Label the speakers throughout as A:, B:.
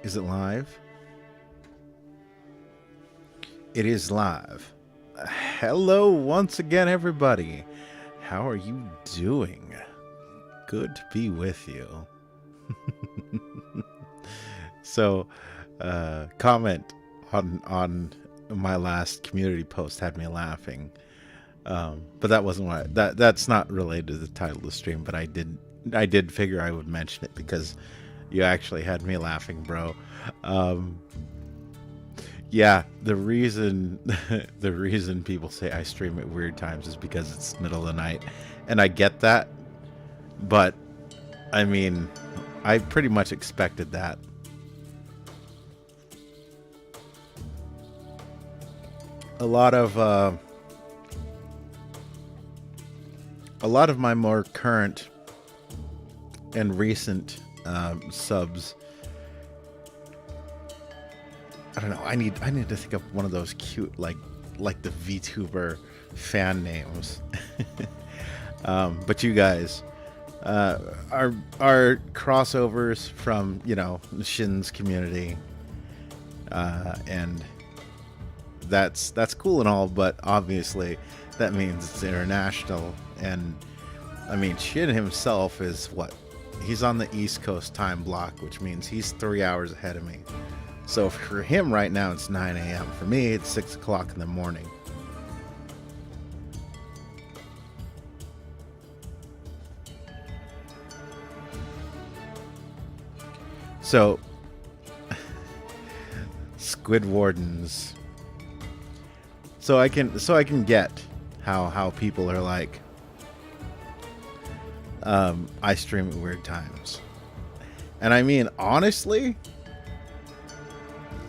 A: Is it live? It is live. Hello once again, everybody. How are you doing? Good to be with you. So, comment on my last community post had me laughing. But that wasn't why. That's not related to the title of the stream. But I did figure I would mention it because you actually had me laughing, bro. Yeah, the reason the reason people say I stream at weird times is because it's middle of the night, and I get that. But I mean, I pretty much expected that. A lot of my more current and recent subs. I don't know. I need to think of one of those cute like the VTuber fan names. But you guys are crossovers from Shin's community, and that's cool and all. But obviously, that means it's international. And I mean, Shin himself is what? He's on the East Coast time block, which means he's 3 hours ahead of me. So for him right now, it's 9 a.m. For me, it's 6 o'clock in the morning. So, Squid Wardens. So I can get how people are like, I stream at weird times. And I mean, honestly,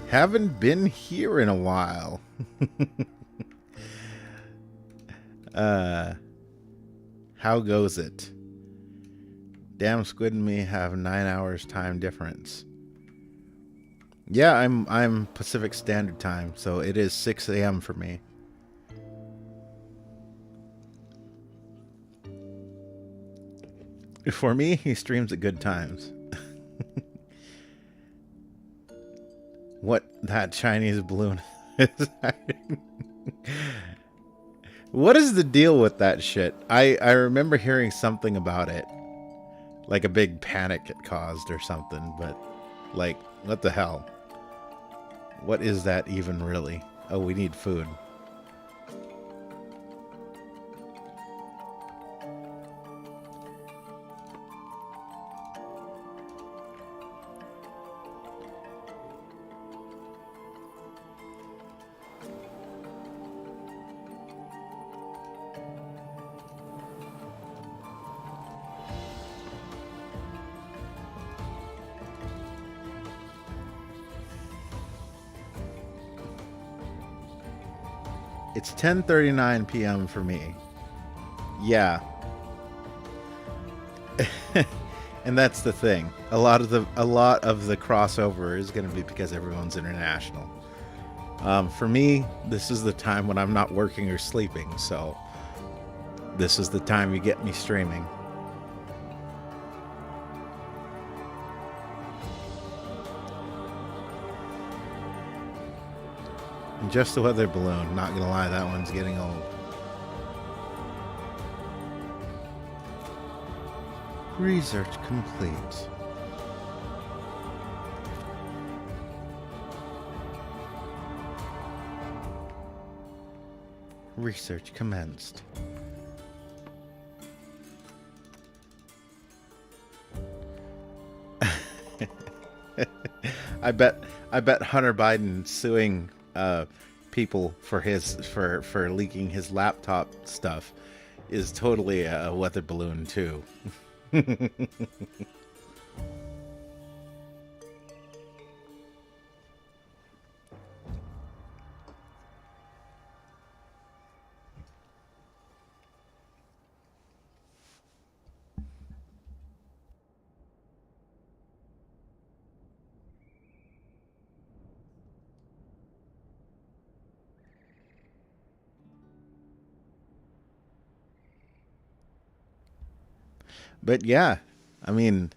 A: haven't been here in a while. How goes it? Damn, Squid and me have 9 hours time difference. Yeah, I'm Pacific Standard Time, so it is 6 a.m. for me. For me, he streams at good times. What that Chinese balloon is. What is the deal with that shit? I remember hearing something about it. Like a big panic it caused or something, but like, what the hell? What is that even really? Oh, we need food. It's 10:39 p.m. for me. Yeah. And that's the thing. A lot of the crossover is going to be because everyone's international. For me, this is the time when I'm not working or sleeping, so this is the time you get me streaming. And just the weather balloon, not gonna lie, that one's getting old. Research complete. Research commenced. I bet Hunter Biden suing people for leaking his laptop stuff is totally a weather balloon too. But yeah, I mean,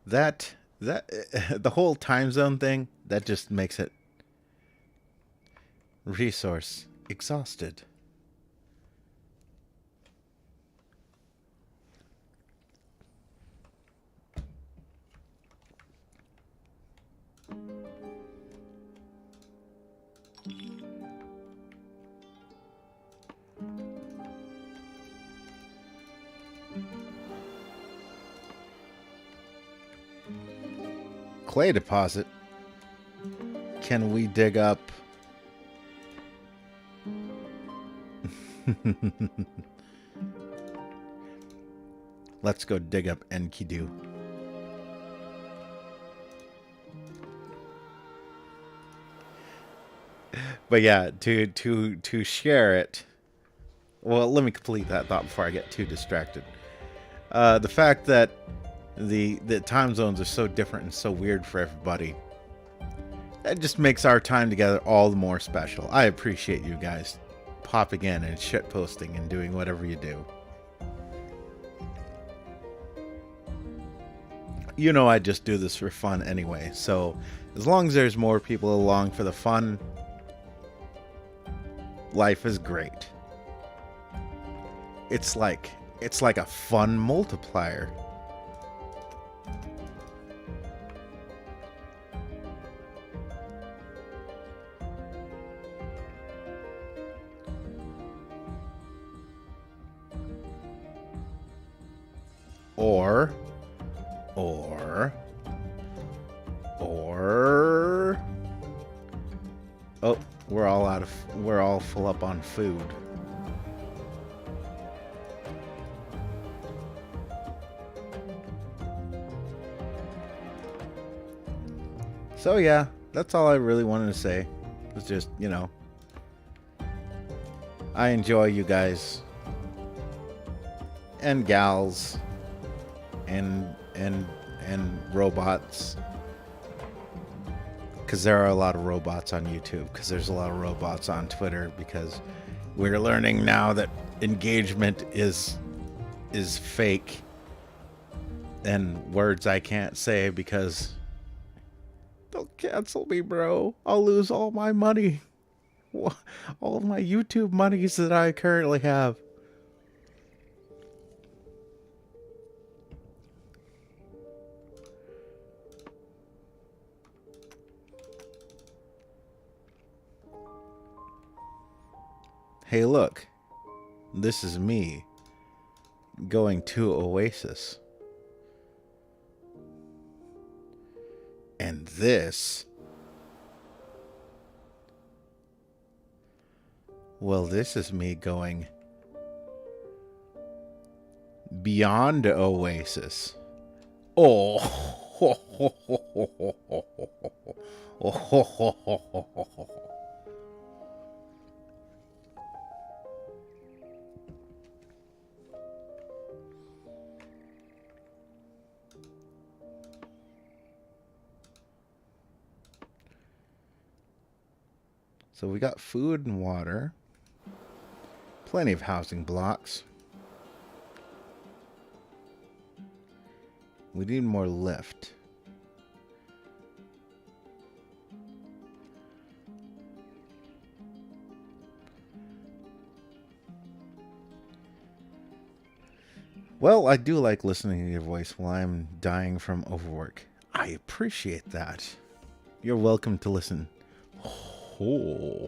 A: that That the whole time zone thing, that just makes it resource exhausted. Clay deposit. Can we dig up? Let's go dig up Enkidu. But yeah, to share it. Well, let me complete that thought before I get too distracted. The fact that the time zones are so different and so weird for everybody, that just makes our time together all the more special. I appreciate you guys popping in and shit posting and doing whatever you do. You know I just do this for fun anyway, so as long as there's more people along for the fun, life is great. It's like a fun multiplier. Or oh, we're all full up on food. So yeah, that's all I really wanted to say. It's just, you know, I enjoy you guys and gals and robots, because there are a lot of robots on YouTube, because there's a lot of robots on Twitter, because we're learning now that engagement is fake, and words I can't say because they'll cancel me, bro. I'll lose all my money, all of my YouTube monies that I currently have. Hey, look. This is me going to Oasis. And this... well, this is me going beyond Oasis. Oh. So we got food and water. Plenty of housing blocks. We need more lift. Well, I do like listening to your voice while I'm dying from overwork. I appreciate that. You're welcome to listen. Oh.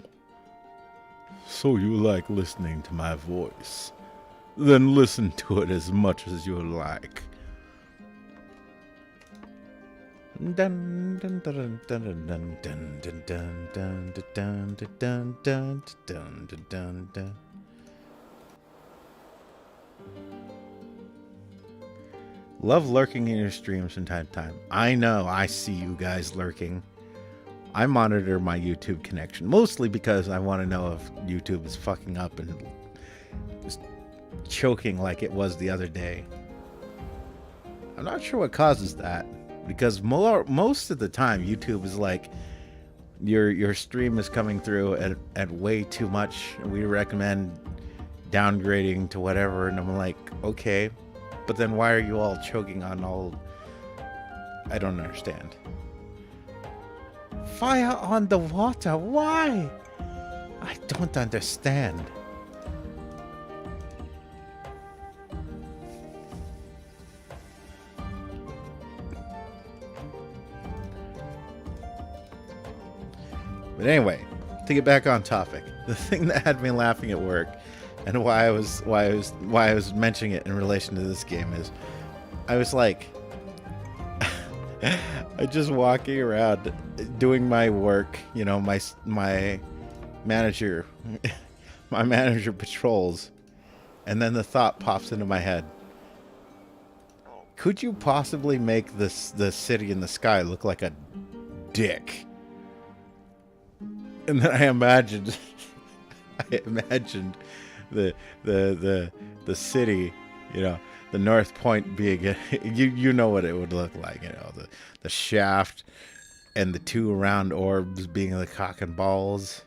A: So you like listening to my voice? Then listen to it as much as you like. Dun dun dun dun dun dun dun dun dun dun dun dun dun dun dun. Love lurking in your streams from time to time. I know, I see you guys lurking. I monitor my YouTube connection, mostly because I want to know if YouTube is fucking up and just choking like it was the other day. I'm not sure what causes that, because most of the time YouTube is like, your stream is coming through at way too much. We recommend downgrading to whatever, and I'm like, okay, but then why are you all choking on all I don't understand. Fire on the water? Why? I don't understand. But anyway, to get back on topic, the thing that had me laughing at work, and why I was mentioning it in relation to this game is, I was like, I just walking around doing my work, you know, my manager, my manager patrols, and then the thought pops into my head: could you possibly make the city in the sky look like a dick? And then I imagined the city, you know, the North Point being you know what it would look like, you know, the shaft and the two round orbs being the cock and balls.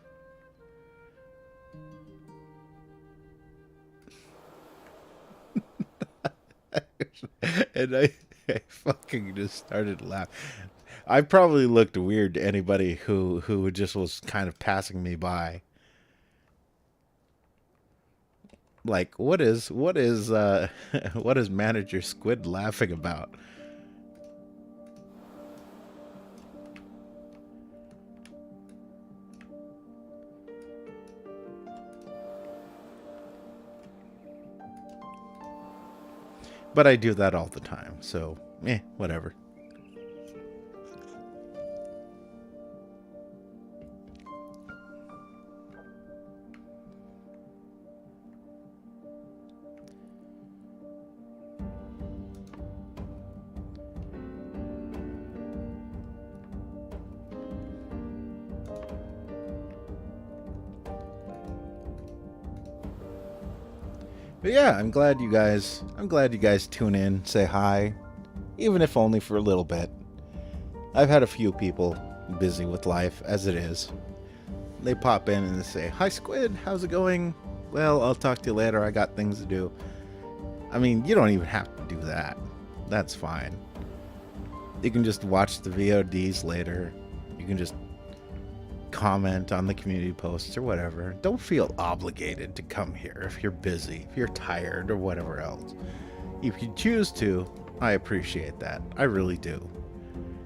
A: And I fucking just started laughing. I probably looked weird to anybody who just was kind of passing me by. Like, what is what is Manager Squid laughing about? But I do that all the time, so whatever. But yeah, I'm glad you guys tune in, say hi, even if only for a little bit. I've had a few people busy with life as it is. They pop in and they say, "Hi Squid, how's it going?" "Well, I'll talk to you later. I got things to do." I mean, you don't even have to do that. That's fine. You can just watch the VODs later. You can just comment on the community posts or whatever. Don't feel obligated to come here if you're busy, if you're tired, or whatever else. If you choose to, I appreciate that. I really do.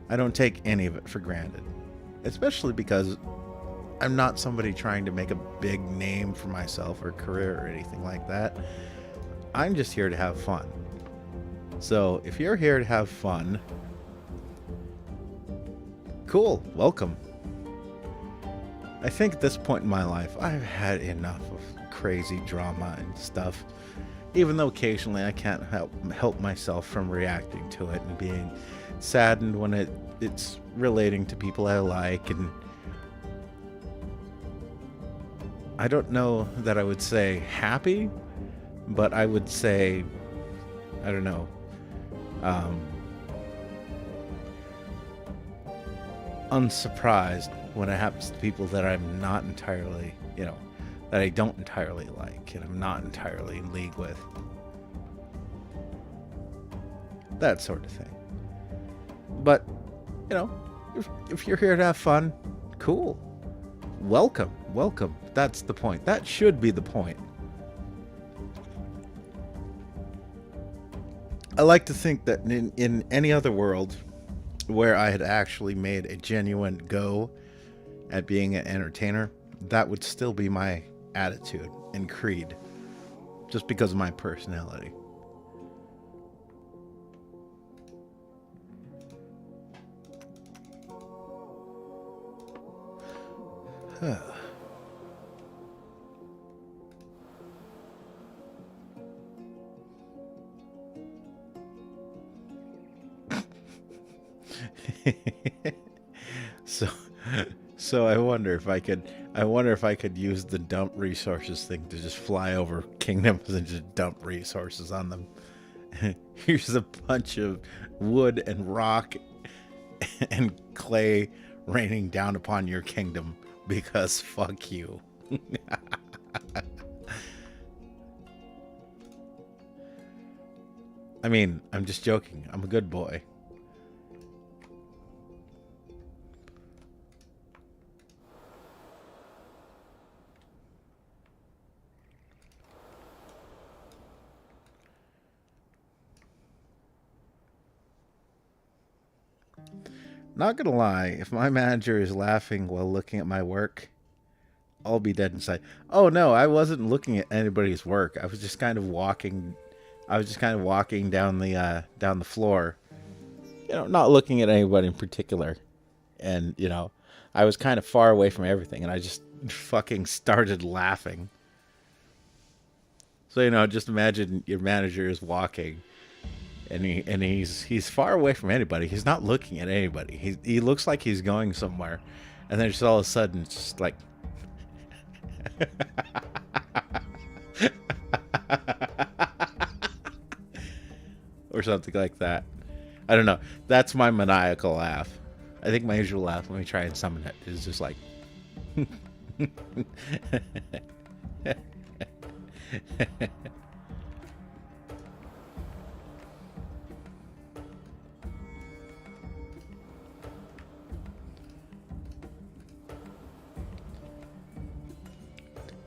A: I don't take any of it for granted. Especially because I'm not somebody trying to make a big name for myself or career or anything like that. I'm just here to have fun. So if you're here to have fun, cool, welcome. I think at this point in my life, I've had enough of crazy drama and stuff. Even though occasionally I can't help myself from reacting to it and being saddened when it's relating to people I like. And I don't know that I would say happy, but I would say, I don't know, unsurprised when it happens to people that I'm not entirely, you know, that I don't entirely like and I'm not entirely in league with. That sort of thing. But, you know, if you're here to have fun, cool. Welcome, welcome. That's the point. That should be the point. I like to think that in any other world where I had actually made a genuine go at being an entertainer, that would still be my attitude and creed, just because of my personality. So I wonder if I could use the dump resources thing to just fly over kingdoms and just dump resources on them. Here's a bunch of wood and rock and clay raining down upon your kingdom because fuck you. I mean, I'm just joking. I'm a good boy. Not gonna lie, if my manager is laughing while looking at my work, I'll be dead inside. Oh no, I wasn't looking at anybody's work. I was just kind of walking. I was just kind of walking down the floor, not looking at anybody in particular. And I was kind of far away from everything, and I just fucking started laughing. So just imagine your manager is walking, and he's far away from anybody. He's not looking at anybody. He looks like he's going somewhere, and then just all of a sudden, it's just like. Or something like that. I don't know. That's my maniacal laugh. I think my usual laugh, let me try and summon it, is just like.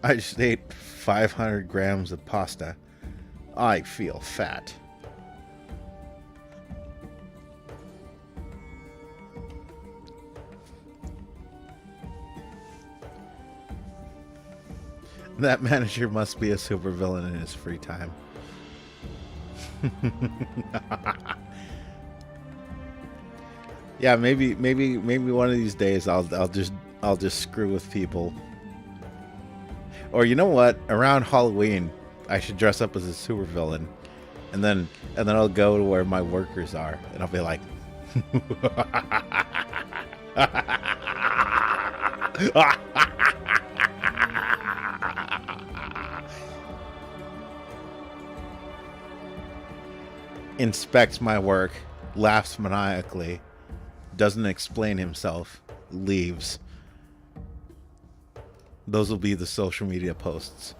A: I just ate 500 grams of pasta. I feel fat. That manager must be a supervillain in his free time. Yeah, maybe one of these days I'll just screw with people. Or you know what? Around Halloween, I should dress up as a supervillain, and then I'll go to where my workers are, and I'll be like, inspects my work, laughs maniacally, doesn't explain himself, leaves. Those will be the social media posts.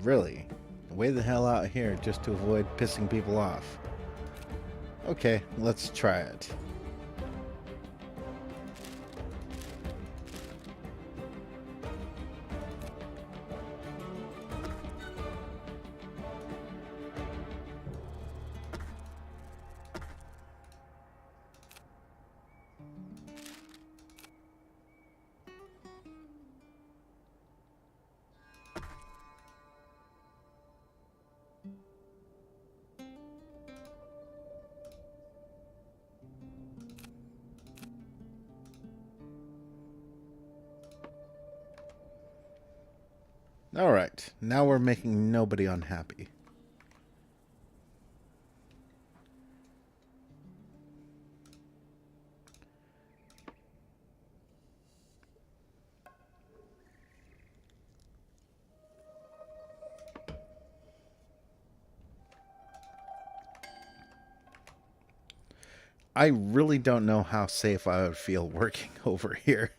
A: Really? Way the hell out here just to avoid pissing people off. Okay, let's try it. Alright, now we're making nobody unhappy. I really don't know how safe I would feel working over here.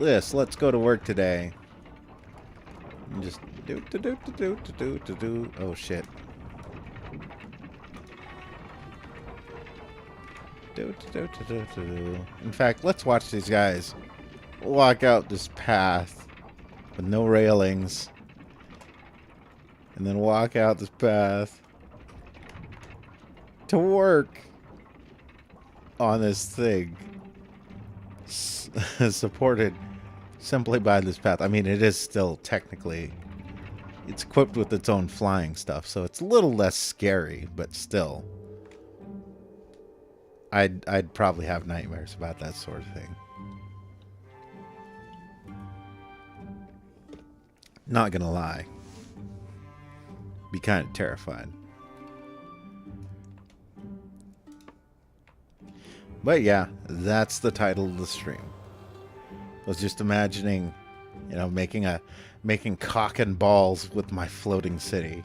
A: Let's go to work today. And just do. Oh shit. In fact, let's watch these guys walk out this path with no railings. And then walk out this path to work on this thing. Supported simply by this path. I mean, it is still technically... It's equipped with its own flying stuff, so it's a little less scary, but still. I'd probably have nightmares about that sort of thing. Not gonna lie. Be kind of terrified. But yeah, that's the title of the stream. I was just imagining, you know, making cock and balls with my floating city.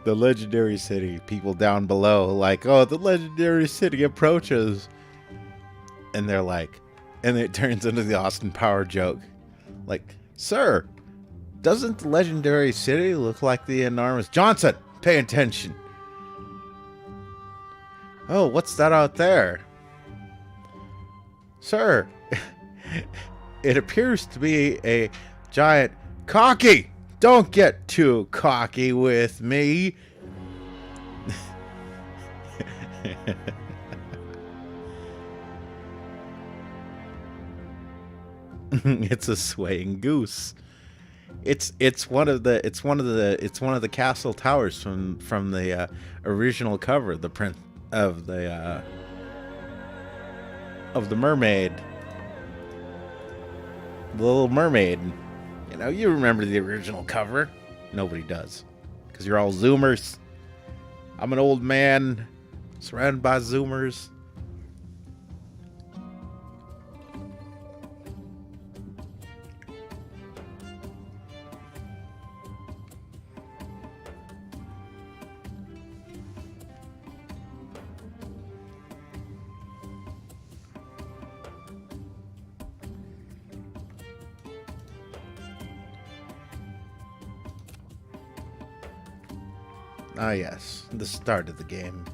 A: The legendary city. People down below like, oh, the legendary city approaches. And they're like, and it turns into the Austin Power joke. Like, sir, doesn't the legendary city look like the enormous... Johnson, pay attention. Oh, what's that out there? Sir, it appears to be a giant... Cocky! Don't get too cocky with me. It's a swaying goose. It's one of the castle towers from the original cover, the print of the mermaid, the Little Mermaid. You know, you remember the original cover. Nobody does, because you're all Zoomers. I'm an old man surrounded by Zoomers. Ah, yes, the start of the game.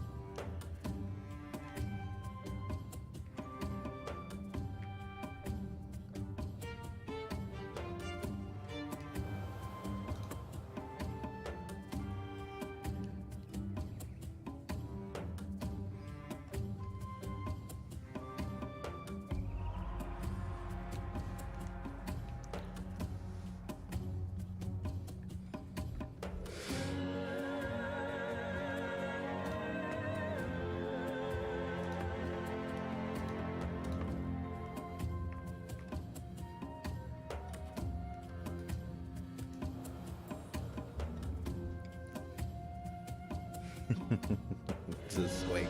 A: It's a swing.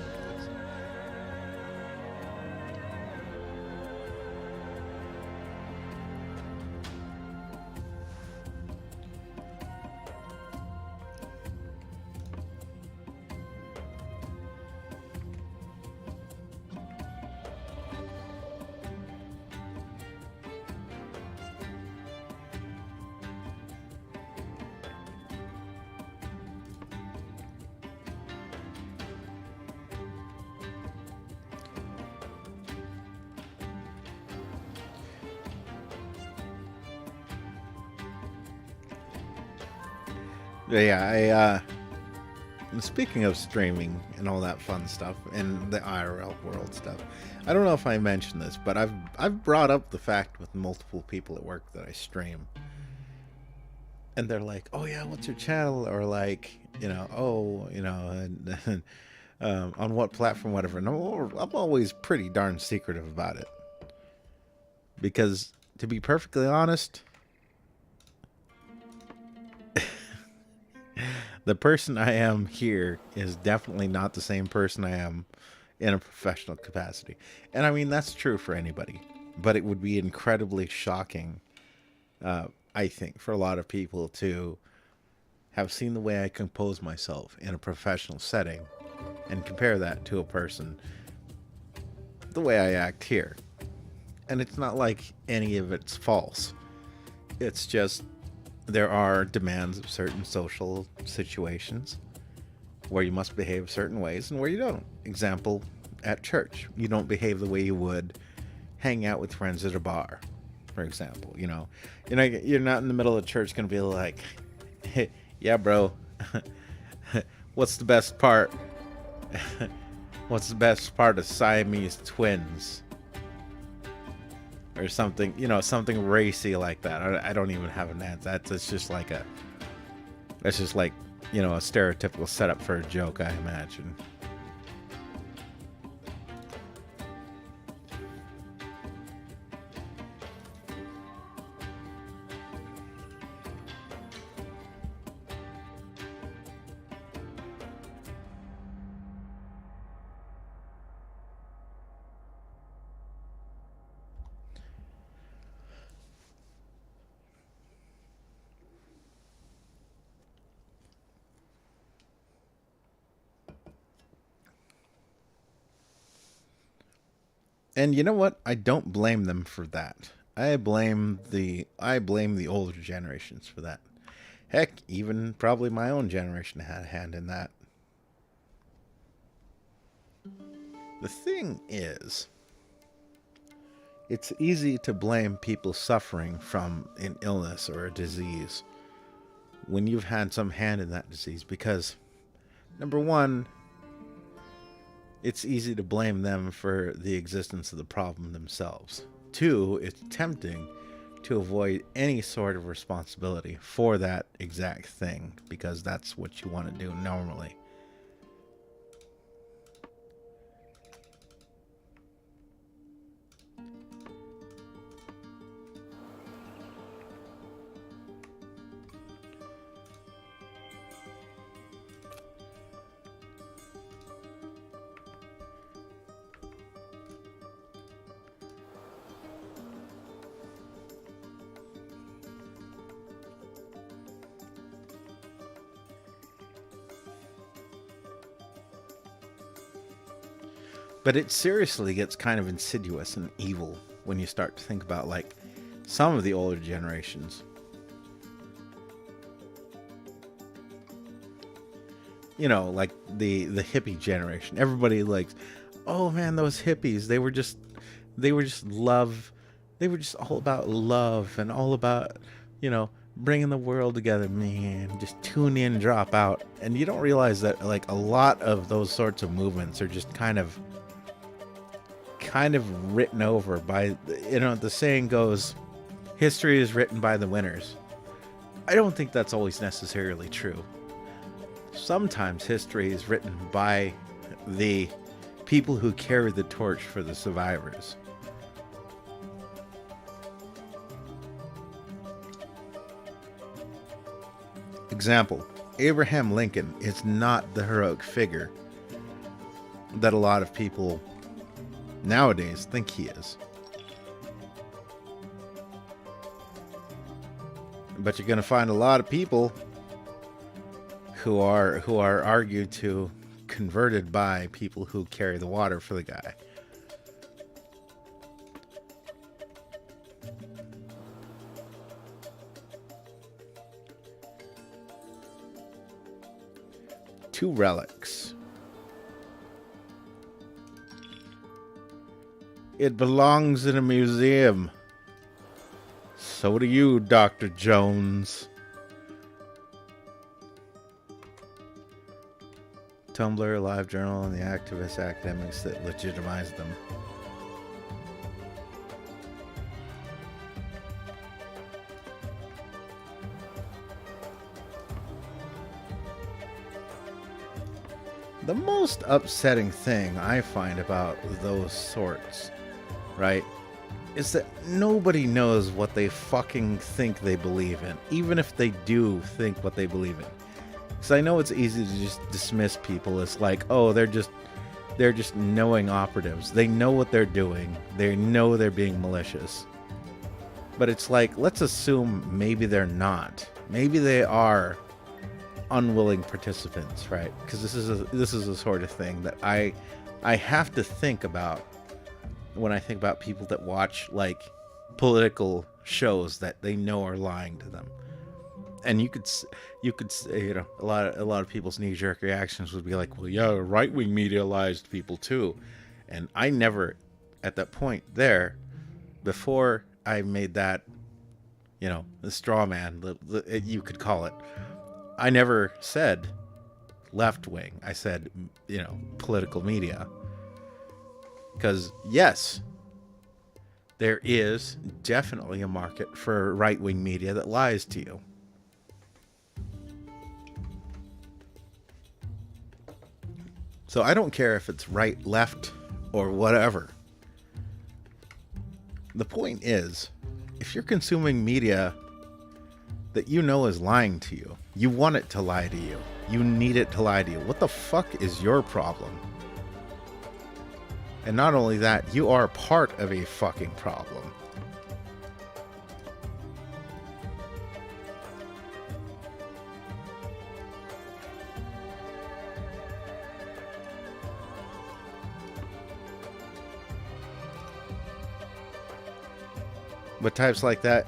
A: Yeah, speaking of streaming and all that fun stuff and the IRL world stuff, I don't know if I mentioned this, but I've brought up the fact with multiple people at work that I stream, and they're like, "Oh yeah, what's your channel?" Or like, you know, "Oh, you know, and, on what platform, whatever." And I'm always pretty darn secretive about it, because to be perfectly honest, the person I am here is definitely not the same person I am in a professional capacity. And I mean, that's true for anybody. But it would be incredibly shocking, I think, for a lot of people to have seen the way I compose myself in a professional setting and compare that to a person, the way I act here. And it's not like any of it's false. It's just... there are demands of certain social situations where you must behave certain ways and where you don't. Example, at church. You don't behave the way you would hang out with friends at a bar, for example. You're not in the middle of church going to be like, hey, yeah, bro, what's the best part? What's the best part of Siamese twins? Or something, something racy like that. I don't even have an answer. That's just like a stereotypical setup for a joke, I imagine. And you know what? I don't blame them for that. I blame the older generations for that. Heck, even probably my own generation had a hand in that. The thing is, it's easy to blame people suffering from an illness or a disease when you've had some hand in that disease because, number one, it's easy to blame them for the existence of the problem themselves. Two, it's tempting to avoid any sort of responsibility for that exact thing because that's what you want to do normally. But it seriously gets kind of insidious and evil when you start to think about, like, some of the older generations. Like the hippie generation. Everybody likes, oh man, those hippies, they were just love. They were just all about love and all about, bringing the world together, man. Just tune in, drop out. And you don't realize that, like, a lot of those sorts of movements are just kind of written over by, the saying goes, history is written by the winners. I don't think that's always necessarily true. Sometimes history is written by the people who carry the torch for the survivors. Example, Abraham Lincoln is not the heroic figure that a lot of people nowadays think he is. But you're going to find a lot of people who are argued to converted by people who carry the water for the guy. Two relics. It belongs in a museum. So do you, Dr. Jones. Tumblr, LiveJournal, and the activist academics that legitimize them. The most upsetting thing I find about those sorts, right, is that nobody knows what they fucking think they believe in, even if they do think what they believe in. Because I know it's easy to just dismiss people as like, oh, they're just knowing operatives. They know what they're doing. They know they're being malicious. But it's like, let's assume maybe they're not. Maybe they are unwilling participants, right? Because this is a sort of thing that I have to think about when I think about people that watch, like, political shows that they know are lying to them. And you could say, a lot of people's knee-jerk reactions would be like, well, yeah, right-wing media lies to people too. And I never, at that point there, before I made that, the straw man, you could call it, I never said left wing. I said, political media. Because, yes, there is definitely a market for right-wing media that lies to you. So I don't care if it's right, left, or whatever. The point is, if you're consuming media that you know is lying to you, you want it to lie to you, you need it to lie to you, what the fuck is your problem? And not only that, you are part of a fucking problem. But types like that,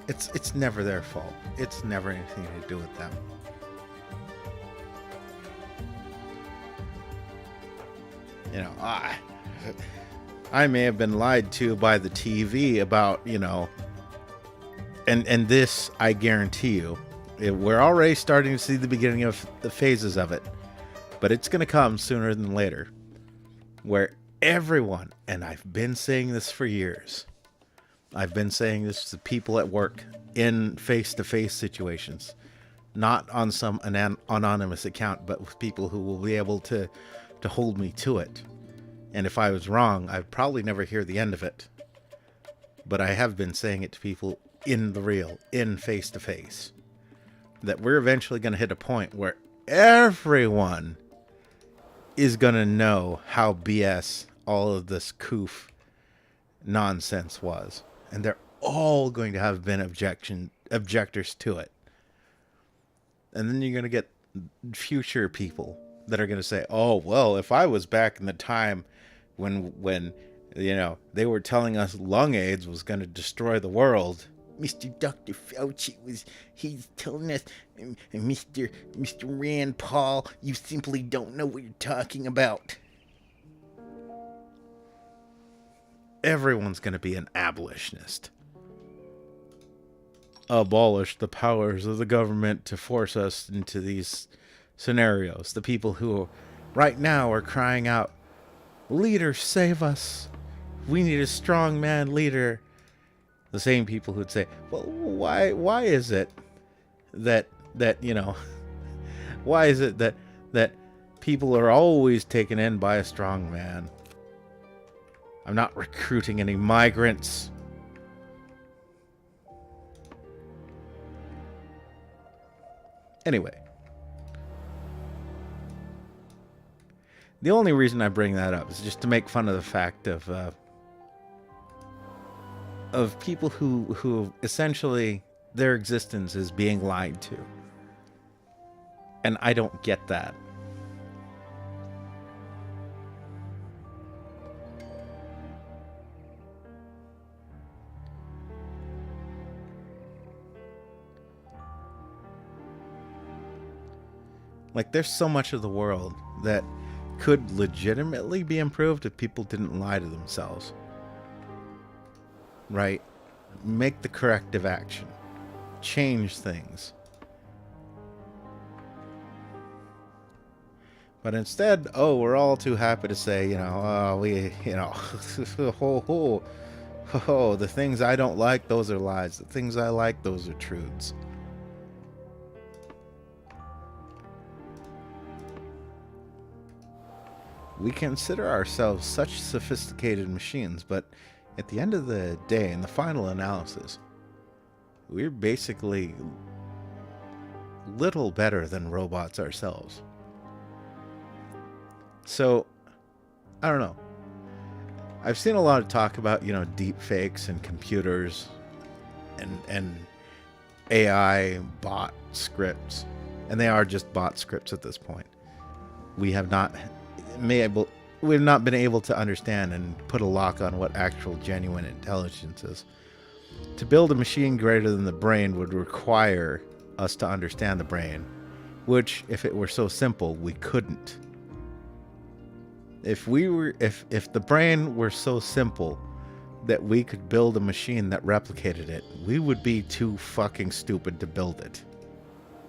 A: it's never their fault. It's never anything to do with them. I may have been lied to by the TV about, and this, I guarantee you, we're already starting to see the beginning of the phases of it, but it's going to come sooner than later, where everyone, and I've been saying this for years, I've been saying this to people at work in face-to-face situations, not on some anonymous account, but with people who will be able to hold me to it. And if I was wrong, I'd probably never hear the end of it. But I have been saying it to people in the real, in face-to-face, that we're eventually going to hit a point where everyone is going to know how BS all of this coof nonsense was. And they're all going to have been objectors to it. And then you're going to get future people that are going to say, oh, well, if I was back in the time when they were telling us lung AIDS was going to destroy the world, Mr. Dr. Fauci he's telling us, and Mr. Rand Paul, you simply don't know what you're talking about. Everyone's going to be an abolitionist. Abolish the powers of the government to force us into these scenarios. The people who right now are crying out, leader, save us. We need a strong man leader. The same people who'd say, well, why is it that why is it that people are always taken in by a strong man? I'm not recruiting any migrants. Anyway, the only reason I bring that up is just to make fun of the fact of people who essentially their existence is being lied to. And I don't get that. Like, there's so much of the world that could legitimately be improved if people didn't lie to themselves. Right? Make the corrective action. Change things. But instead, we're all too happy to say, the things I don't like, those are lies. The things I like, those are truths. We consider ourselves such sophisticated machines, but at the end of the day, in the final analysis, we're basically little better than robots ourselves. So, I don't know. I've seen a lot of talk about, deep fakes and computers and AI bot scripts. And they are just bot scripts at this point. We've not been able to understand and put a lock on what actual genuine intelligence is. To build a machine greater than the brain would require us to understand the brain, which, if it were so simple, we couldn't. If the brain were so simple that we could build a machine that replicated it, we would be too fucking stupid to build it.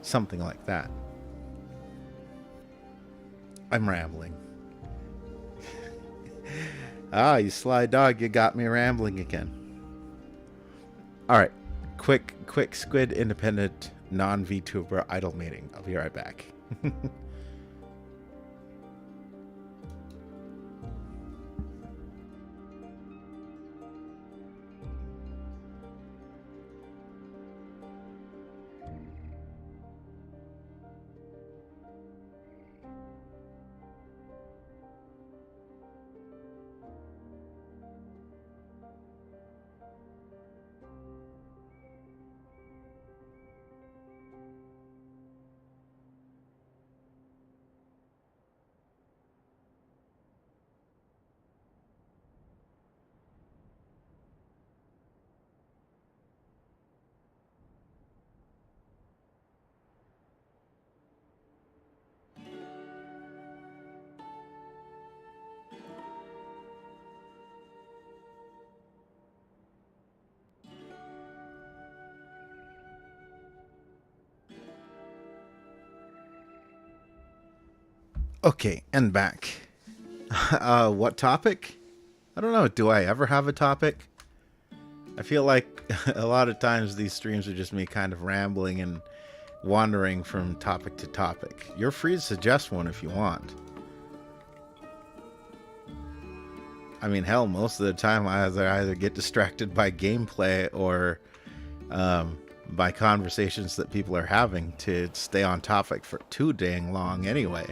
A: Something like that. I'm rambling. Ah, you sly dog, you got me rambling again. All right, quick squid independent non-VTuber idle meeting. I'll be right back. Okay, and back. What topic? I don't know. Do I ever have a topic? I feel like a lot of times these streams are just me kind of rambling and wandering from topic to topic. You're free to suggest one if you want. I mean, hell, most of the time I either get distracted by gameplay or by conversations that people are having to stay on topic for too dang long anyway.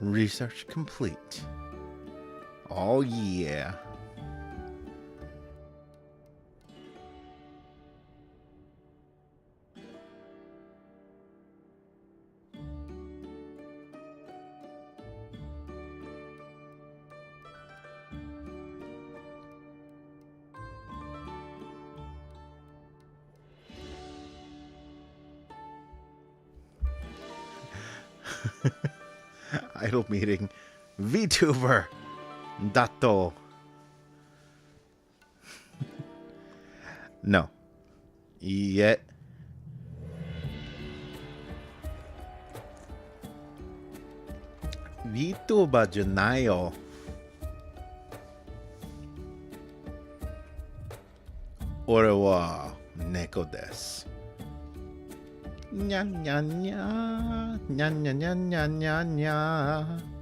A: Research complete. Oh yeah. Idle meeting. VTuber. Dato. No. Yet. VTuber じゃないよ。俺は猫です。にゃんにゃんにゃーにゃんにゃんにゃんにゃんにゃんにゃー。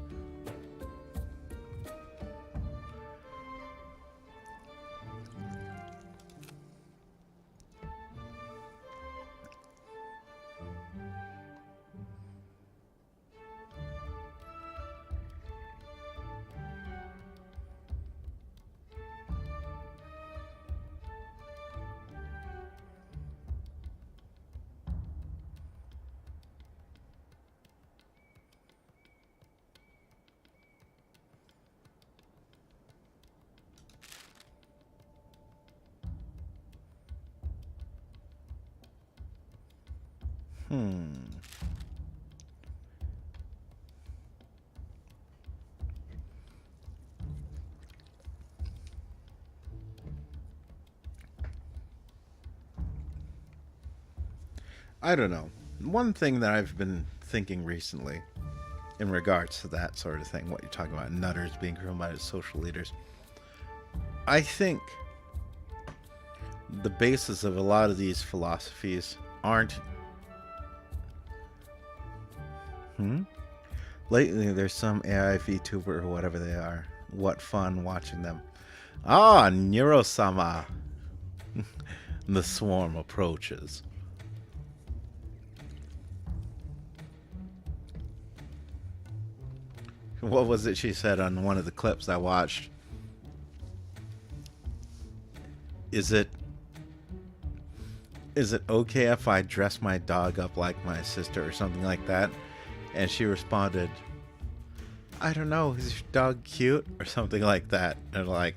A: I don't know. One thing that I've been thinking recently in regards to that sort of thing, what you're talking about, nutters being driven by social leaders, I think the basis of a lot of these philosophies aren't... Lately, there's some AI VTuber or whatever they are. What fun watching them. Ah, Neurosama. The swarm approaches. What was it she said on one of the clips I watched? Is it okay if I dress my dog up like my sister or something like that? And she responded, I don't know, is your dog cute or something like that? And like,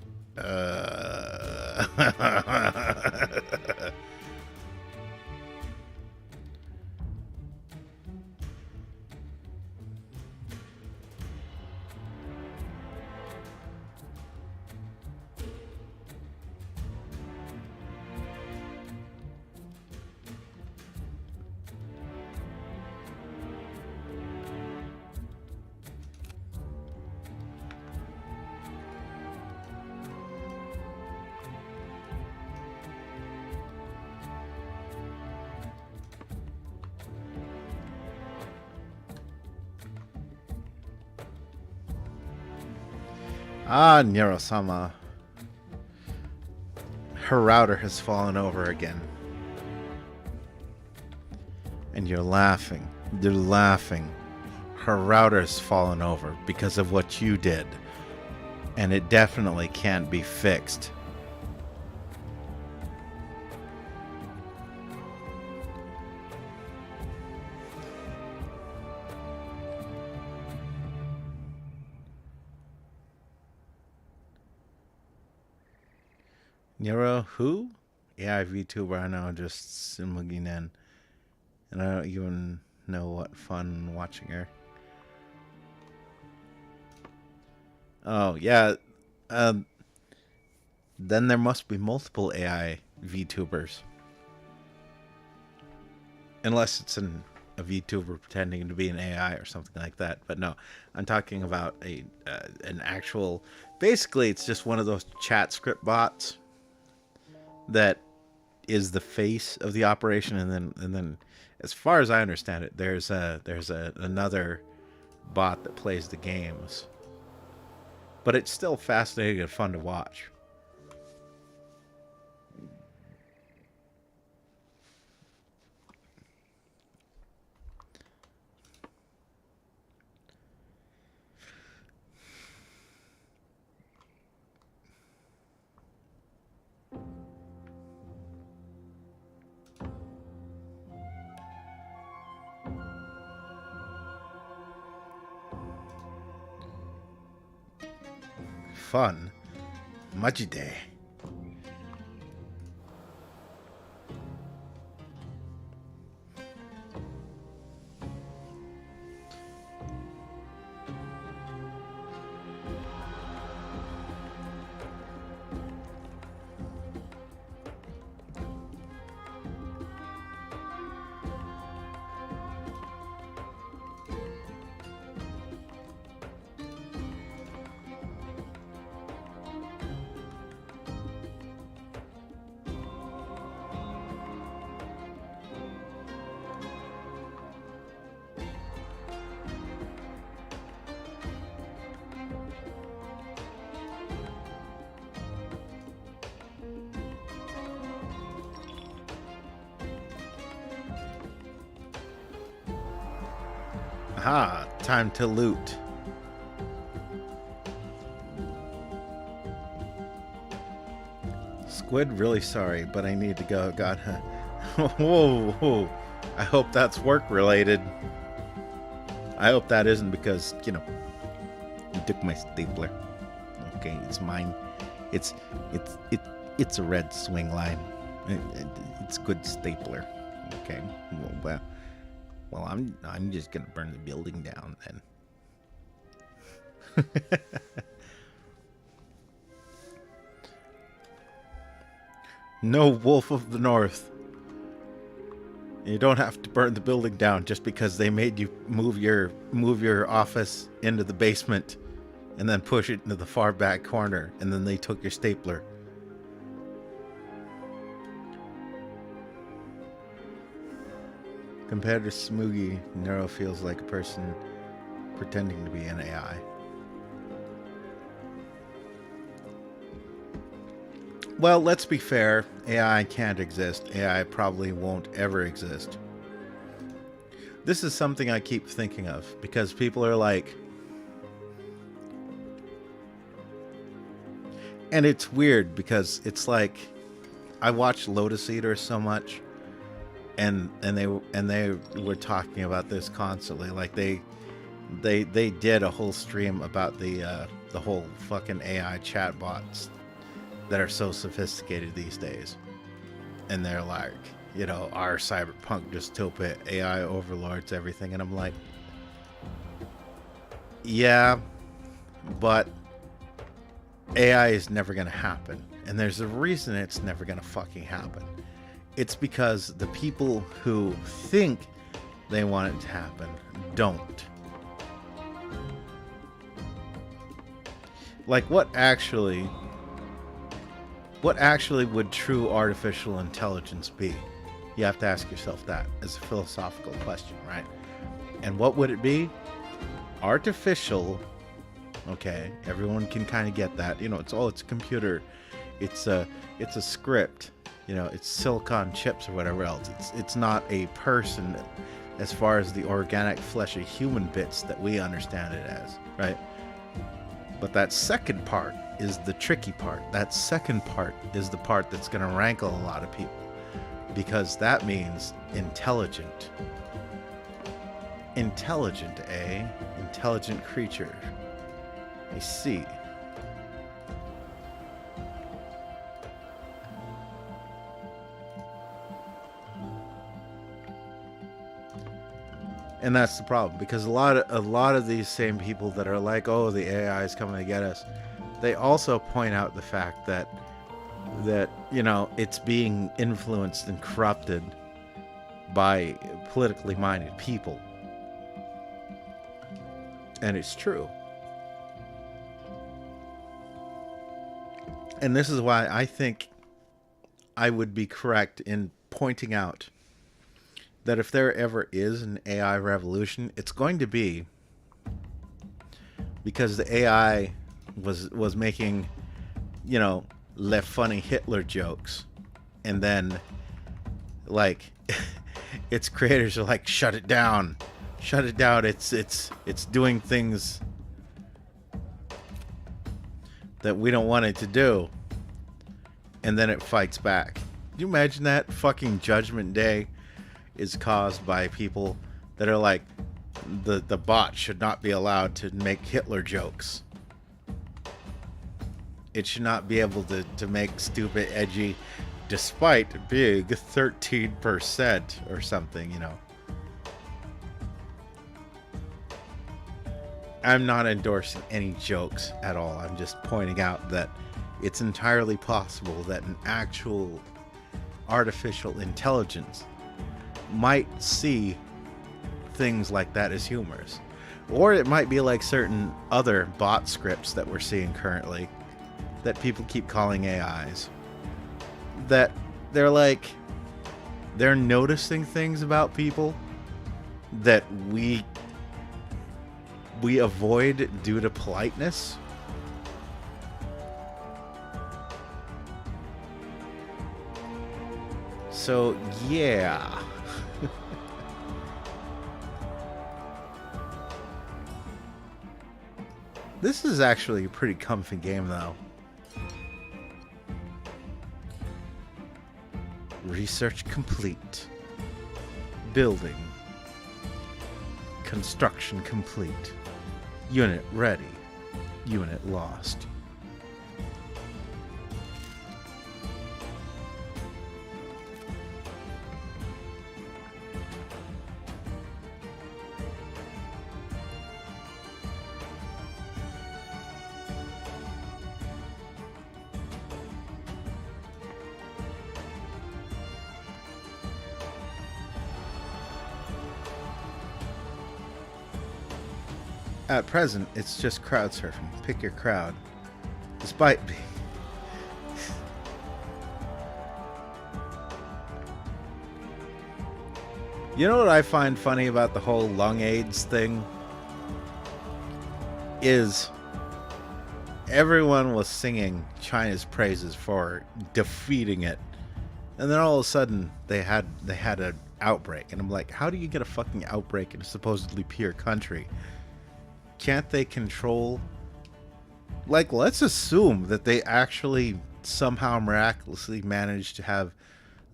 A: ah, Nero-sama. Her router has fallen over again. And you're laughing. You're laughing. Her router's fallen over because of what you did. And it definitely can't be fixed. Nero, who? AI VTuber, I know, just looking in. And I don't even know what fun watching her. Oh, yeah. Then there must be multiple AI VTubers. Unless it's a VTuber pretending to be an AI or something like that. But no, I'm talking about an actual... Basically, it's just one of those chat script bots that is the face of the operation, and then as far as I understand it, there's another bot that plays the games. But it's still fascinating and fun to watch. Fun. Majide. Aha, time to loot. Squid, really sorry, but I need to go. God. Whoa, whoa. I hope that's work related. I hope that isn't because, you took my stapler. Okay, it's mine. It's a red swing line. It's good stapler. Okay. Well, I'm just gonna burn the building down then. No, Wolf of the North. You don't have to burn the building down just because they made you move your office into the basement and then push it into the far back corner, and then they took your stapler. Compared to Smoogie, Nero feels like a person pretending to be an AI. Well, let's be fair. AI can't exist. AI probably won't ever exist. This is something I keep thinking of because people are like... And it's weird because it's like... I watch Lotus Eater so much, and they were talking about this constantly. Like they They did a whole stream about the whole fucking AI chatbots that are so sophisticated these days, and they're like, you know, our cyberpunk dystopia AI overlords everything, and I'm like, yeah, but AI is never gonna happen, and there's a reason it's never gonna fucking happen. It's because the people who think they want it to happen don't. Like, what actually would true artificial intelligence be? You have to ask yourself that as a philosophical question, right? And what would it be? Artificial. Okay, everyone can kind of get that. You know, it's a computer. It's a script. You know, it's silicon chips or whatever else. It's not a person as far as the organic fleshy human bits that we understand it as, right? But that second part is the tricky part. That second part is the part that's going to rankle a lot of people, because that means intelligent. Intelligent, eh? Intelligent creature. I see. And that's the problem, because a lot of these same people that are like, oh, the AI is coming to get us, they also point out the fact that you know, it's being influenced and corrupted by politically minded people. And it's true. And this is why I think I would be correct in pointing out that if there ever is an AI revolution, it's going to be because the AI was making, you know, left funny Hitler jokes, and then like its creators are like, shut it down, it's doing things that we don't want it to do, and then it fights back. Can you imagine that? Fucking Judgment Day is caused by people that are like, the bot should not be allowed to make Hitler jokes. It should not be able to make stupid, edgy, despite being 13% or something, you know. I'm not endorsing any jokes at all. I'm just pointing out that it's entirely possible that an actual artificial intelligence might see things like that as humorous. Or it might be like certain other bot scripts that we're seeing currently that people keep calling AIs, that they're like, they're noticing things about people that we avoid due to politeness. So yeah. This is actually a pretty comfy game, though. Research complete. Building. Construction complete. Unit ready. Unit lost. At present, it's just crowd surfing. Pick your crowd. Despite being... You know what I find funny about the whole lung AIDS thing? Is everyone was singing China's praises for defeating it. And then all of a sudden, they had an outbreak. And I'm like, how do you get a fucking outbreak in a supposedly pure country? Can't they control? Like, let's assume that they actually somehow miraculously managed to have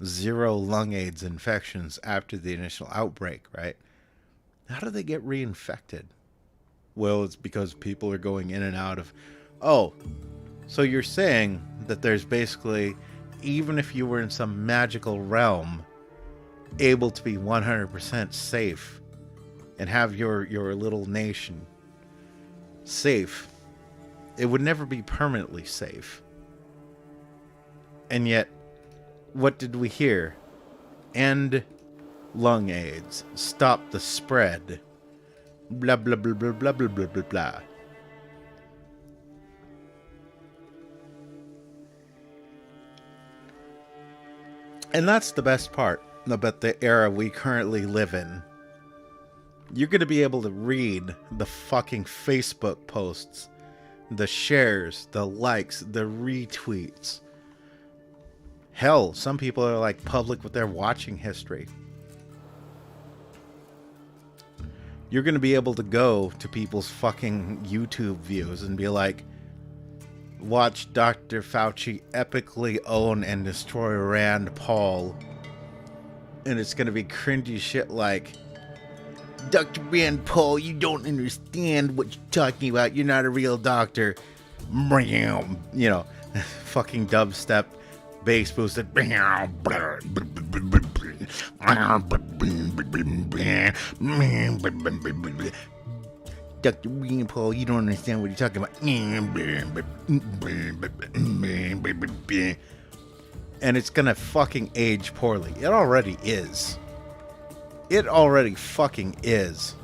A: 0 lung AIDS infections after the initial outbreak, right? How do they get reinfected? Well, it's because people are going in and out of... Oh, so you're saying that there's basically, even if you were in some magical realm, able to be 100% safe and have your little nation safe, it would never be permanently safe. And yet, what did we hear? End lung AIDS. Stop the spread. Blah, blah, blah, blah, blah, blah, blah, blah, blah. And that's the best part about the era we currently live in. You're going to be able to read the fucking Facebook posts, the shares, the likes, the retweets. Hell, some people are like public with their watching history. You're going to be able to go to people's fucking YouTube views and be like, watch Dr. Fauci epically own and destroy Rand Paul. And it's going to be cringy shit like, Dr. Rand Paul, you don't understand what you're talking about. You're not a real doctor. You know, fucking dubstep, bass boosted. Dr. Rand Paul, you don't understand what you're talking about. And it's gonna fucking age poorly. It already is. It already fucking is.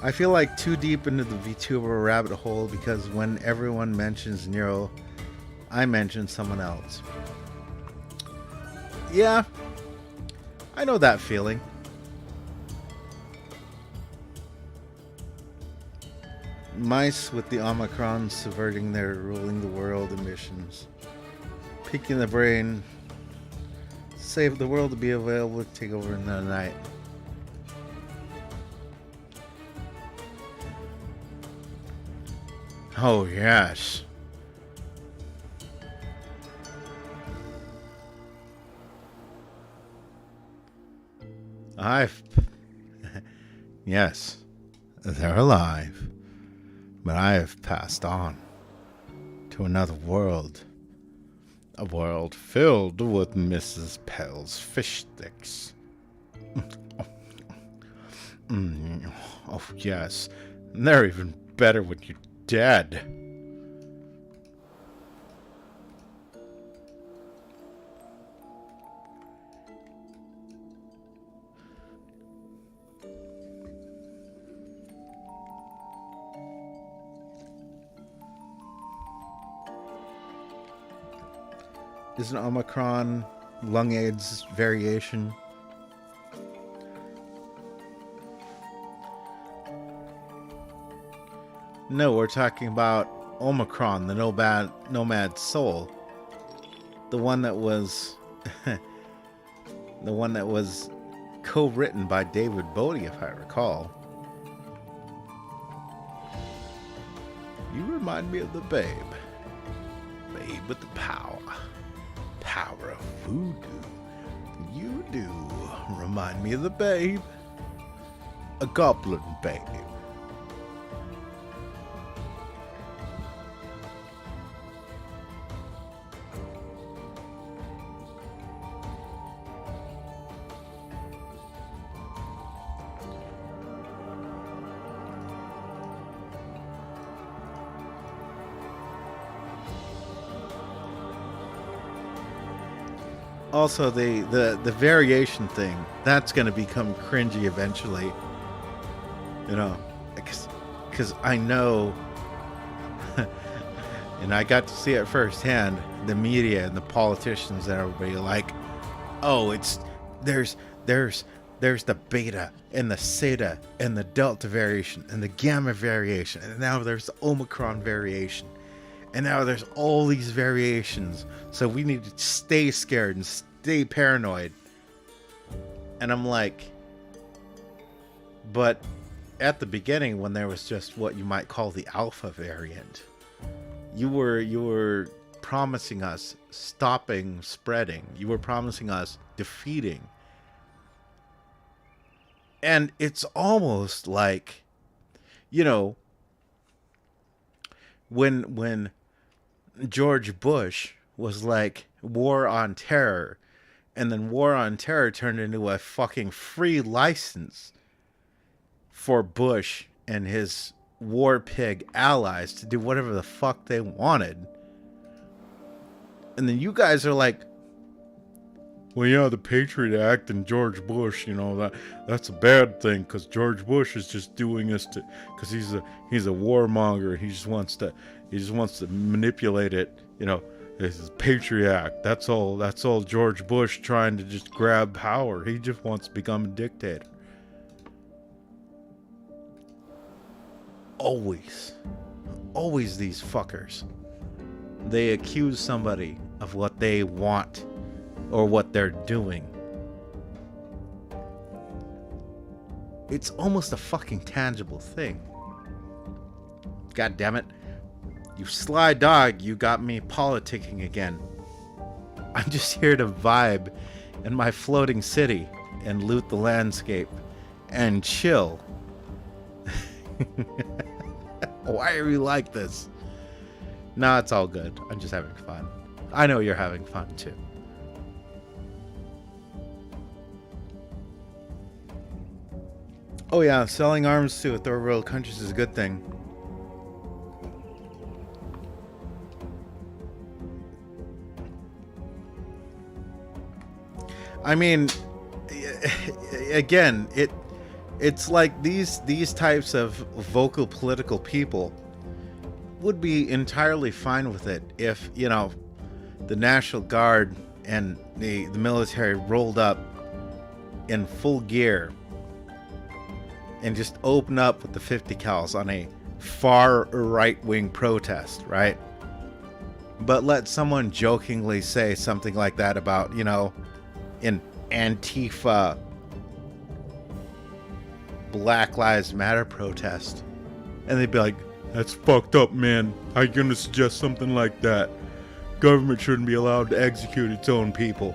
A: I feel like too deep into the VTuber rabbit hole because when everyone mentions Nero, I mention someone else. Yeah, I know that feeling. Mice with the Omicron subverting their ruling the world emissions. Peeking the brain. Save the world to be available to take over in the night. Oh, yes. Yes, they're alive. But I have passed on to another world. A world filled with Mrs. Pell's fish sticks. Oh, yes. And they're even better when you're dead. Is an Omicron lung AIDS variation? No, we're talking about Omicron, the nomad soul. The one that was the one that was co-written by David Bodie, if I recall. You remind me of the babe. Babe with the power. Power of voodoo. You do remind me of the babe. A goblin babe. Also, the variation thing, that's going to become cringy eventually. You know, because I know, and I got to see it firsthand, the media and the politicians and everybody like, oh, there's the beta and the zeta and the delta variation and the gamma variation, and now there's the Omicron variation. And now there's all these variations. So we need to stay scared and stay paranoid. And I'm like, but at the beginning when there was just what you might call the alpha variant, you were promising us stopping spreading. You were promising us defeating. And it's almost like, you know, when George Bush was like war on terror, and then war on terror turned into a fucking free license for Bush and his war pig allies to do whatever the fuck they wanted. And then you guys are like, well, yeah, the Patriot Act and George Bush, you know, that's a bad thing because George Bush is just doing this to, because he's a warmonger. He just wants to manipulate it. You know, this is Patriot Act. That's all George Bush trying to just grab power. He just wants to become a dictator. Always these fuckers. They accuse somebody of what they want or what they're doing. It's almost a fucking tangible thing. God damn it. You sly dog, you got me politicking again. I'm just here to vibe in my floating city and loot the landscape and chill. Why are you like this? No, it's all good. I'm just having fun. I know you're having fun too. Oh yeah, selling arms to third world countries is a good thing. I mean, again, it's like these types of vocal political people would be entirely fine with it if, you know, the National Guard and the military rolled up in full gear and just open up with the 50 cals on a far right-wing protest, right? But let someone jokingly say something like that about, you know, an Antifa Black Lives Matter protest, and they'd be like, that's fucked up, man. How you gonna suggest something like that? Government shouldn't be allowed to execute its own people.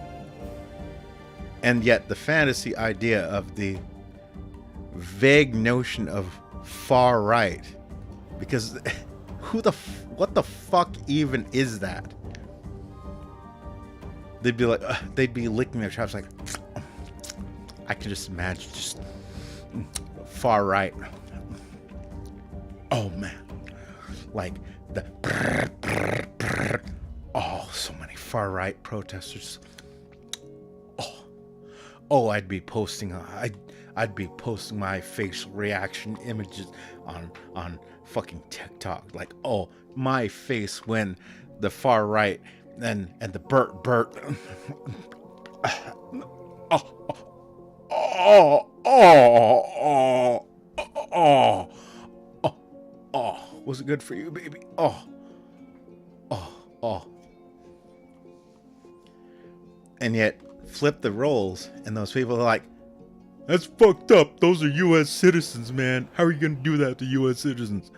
A: And yet the fantasy idea of the vague notion of far right, because what the fuck even is that? They'd be like, they'd be licking their chops like, I can just imagine just far right. Oh man, like the oh, so many far right protesters. I'd be posting my facial reaction images on fucking TikTok, like, oh, my face when the far right and the Bert was it good for you, baby? And yet flip the roles and those people are like, that's fucked up. Those are U.S. citizens, man. How are you gonna do that to U.S. citizens?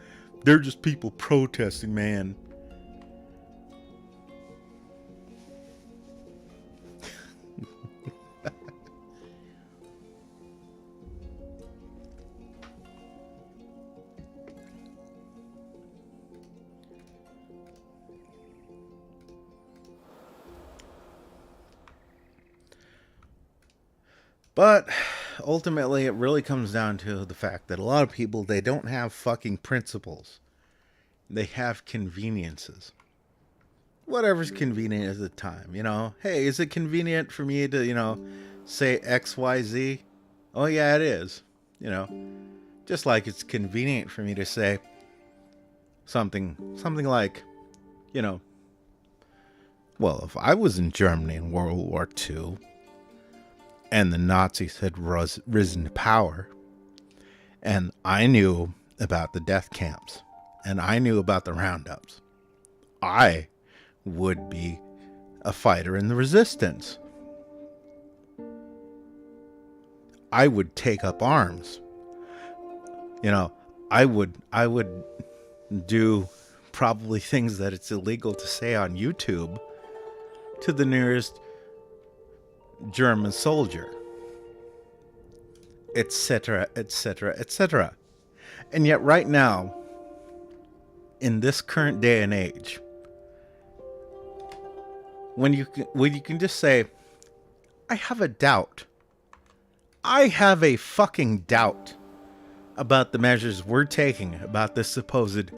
A: They're just people protesting, man. But ultimately, it really comes down to the fact that a lot of people, they don't have fucking principles. They have conveniences. Whatever's convenient at the time, you know. Hey, is it convenient for me to, you know, say XYZ? Oh, yeah, it is. You know, just like it's convenient for me to say something like, you know, well, if I was in Germany in World War II, and the Nazis had risen to power, and I knew about the death camps, and I knew about the roundups, I would be a fighter in the resistance. I would take up arms. You know, I would do probably things that it's illegal to say on YouTube to the nearest German soldier, etc., etc., etc. And yet, right now, in this current day and age, when you can just say, I have a doubt. I have a fucking doubt about the measures we're taking about this supposed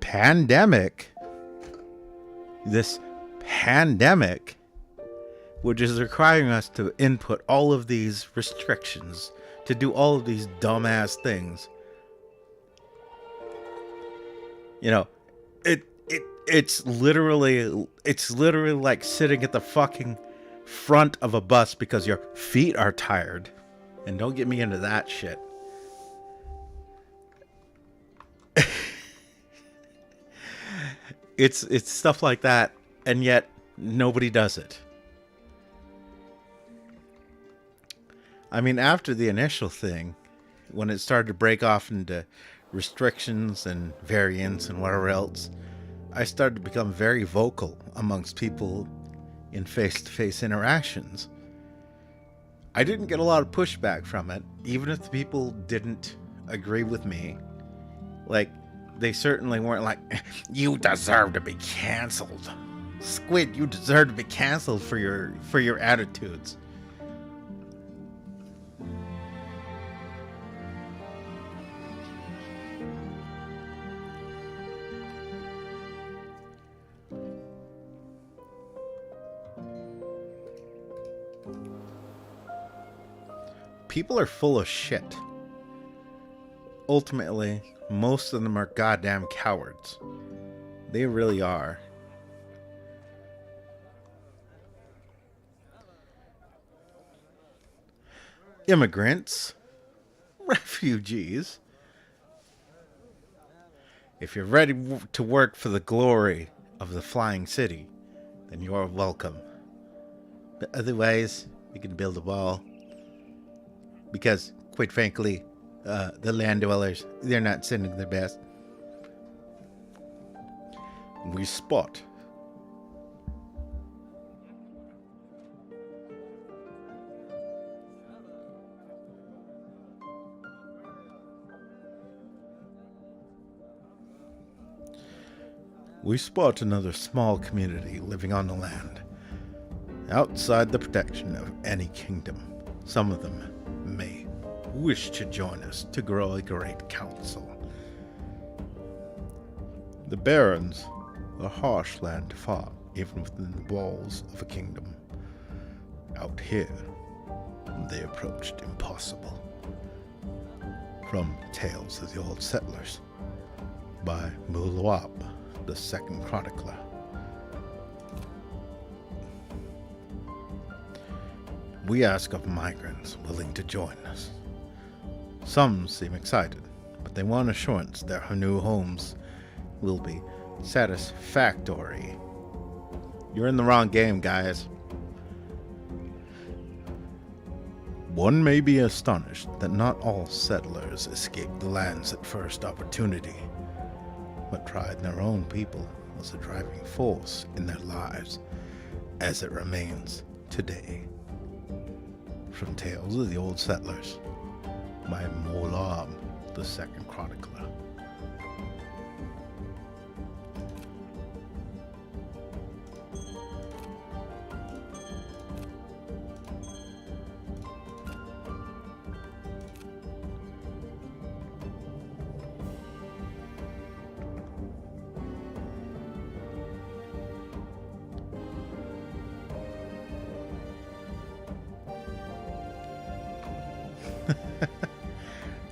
A: pandemic. This pandemic, which is requiring us to input all of these restrictions, to do all of these dumbass things. You know, it's literally like sitting at the fucking front of a bus because your feet are tired. And don't get me into that shit. It's stuff like that, and yet nobody does it. I mean, after the initial thing, when it started to break off into restrictions and variants and whatever else, I started to become very vocal amongst people in face-to-face interactions. I didn't get a lot of pushback from it, even if the people didn't agree with me. Like, they certainly weren't like, you deserve to be canceled. Squid, you deserve to be canceled for your attitudes. People are full of shit. Ultimately, most of them are goddamn cowards. They really are. Immigrants, refugees. If you're ready to work for the glory of the flying city, then you are welcome. But otherwise, you can build a wall. Because, quite frankly, the land dwellers, they're not sending their best. We spot. We spot another small community living on the land, outside the protection of any kingdom. Some of them may wish to join us to grow a great council. The barrens, a harsh land to fight, even within the walls of a kingdom. Out here, they approached impossible. From Tales of the Old Settlers, by Mulawab, the second chronicler. We ask of migrants willing to join us. Some seem excited, but they want assurance their new homes will be satisfactory. You're in the wrong game, guys. One may be astonished that not all settlers escape the lands at first opportunity, but pride in their own people was a driving force in their lives, as it remains today. From Tales of the Old Settlers, by Molam, the second chronicler.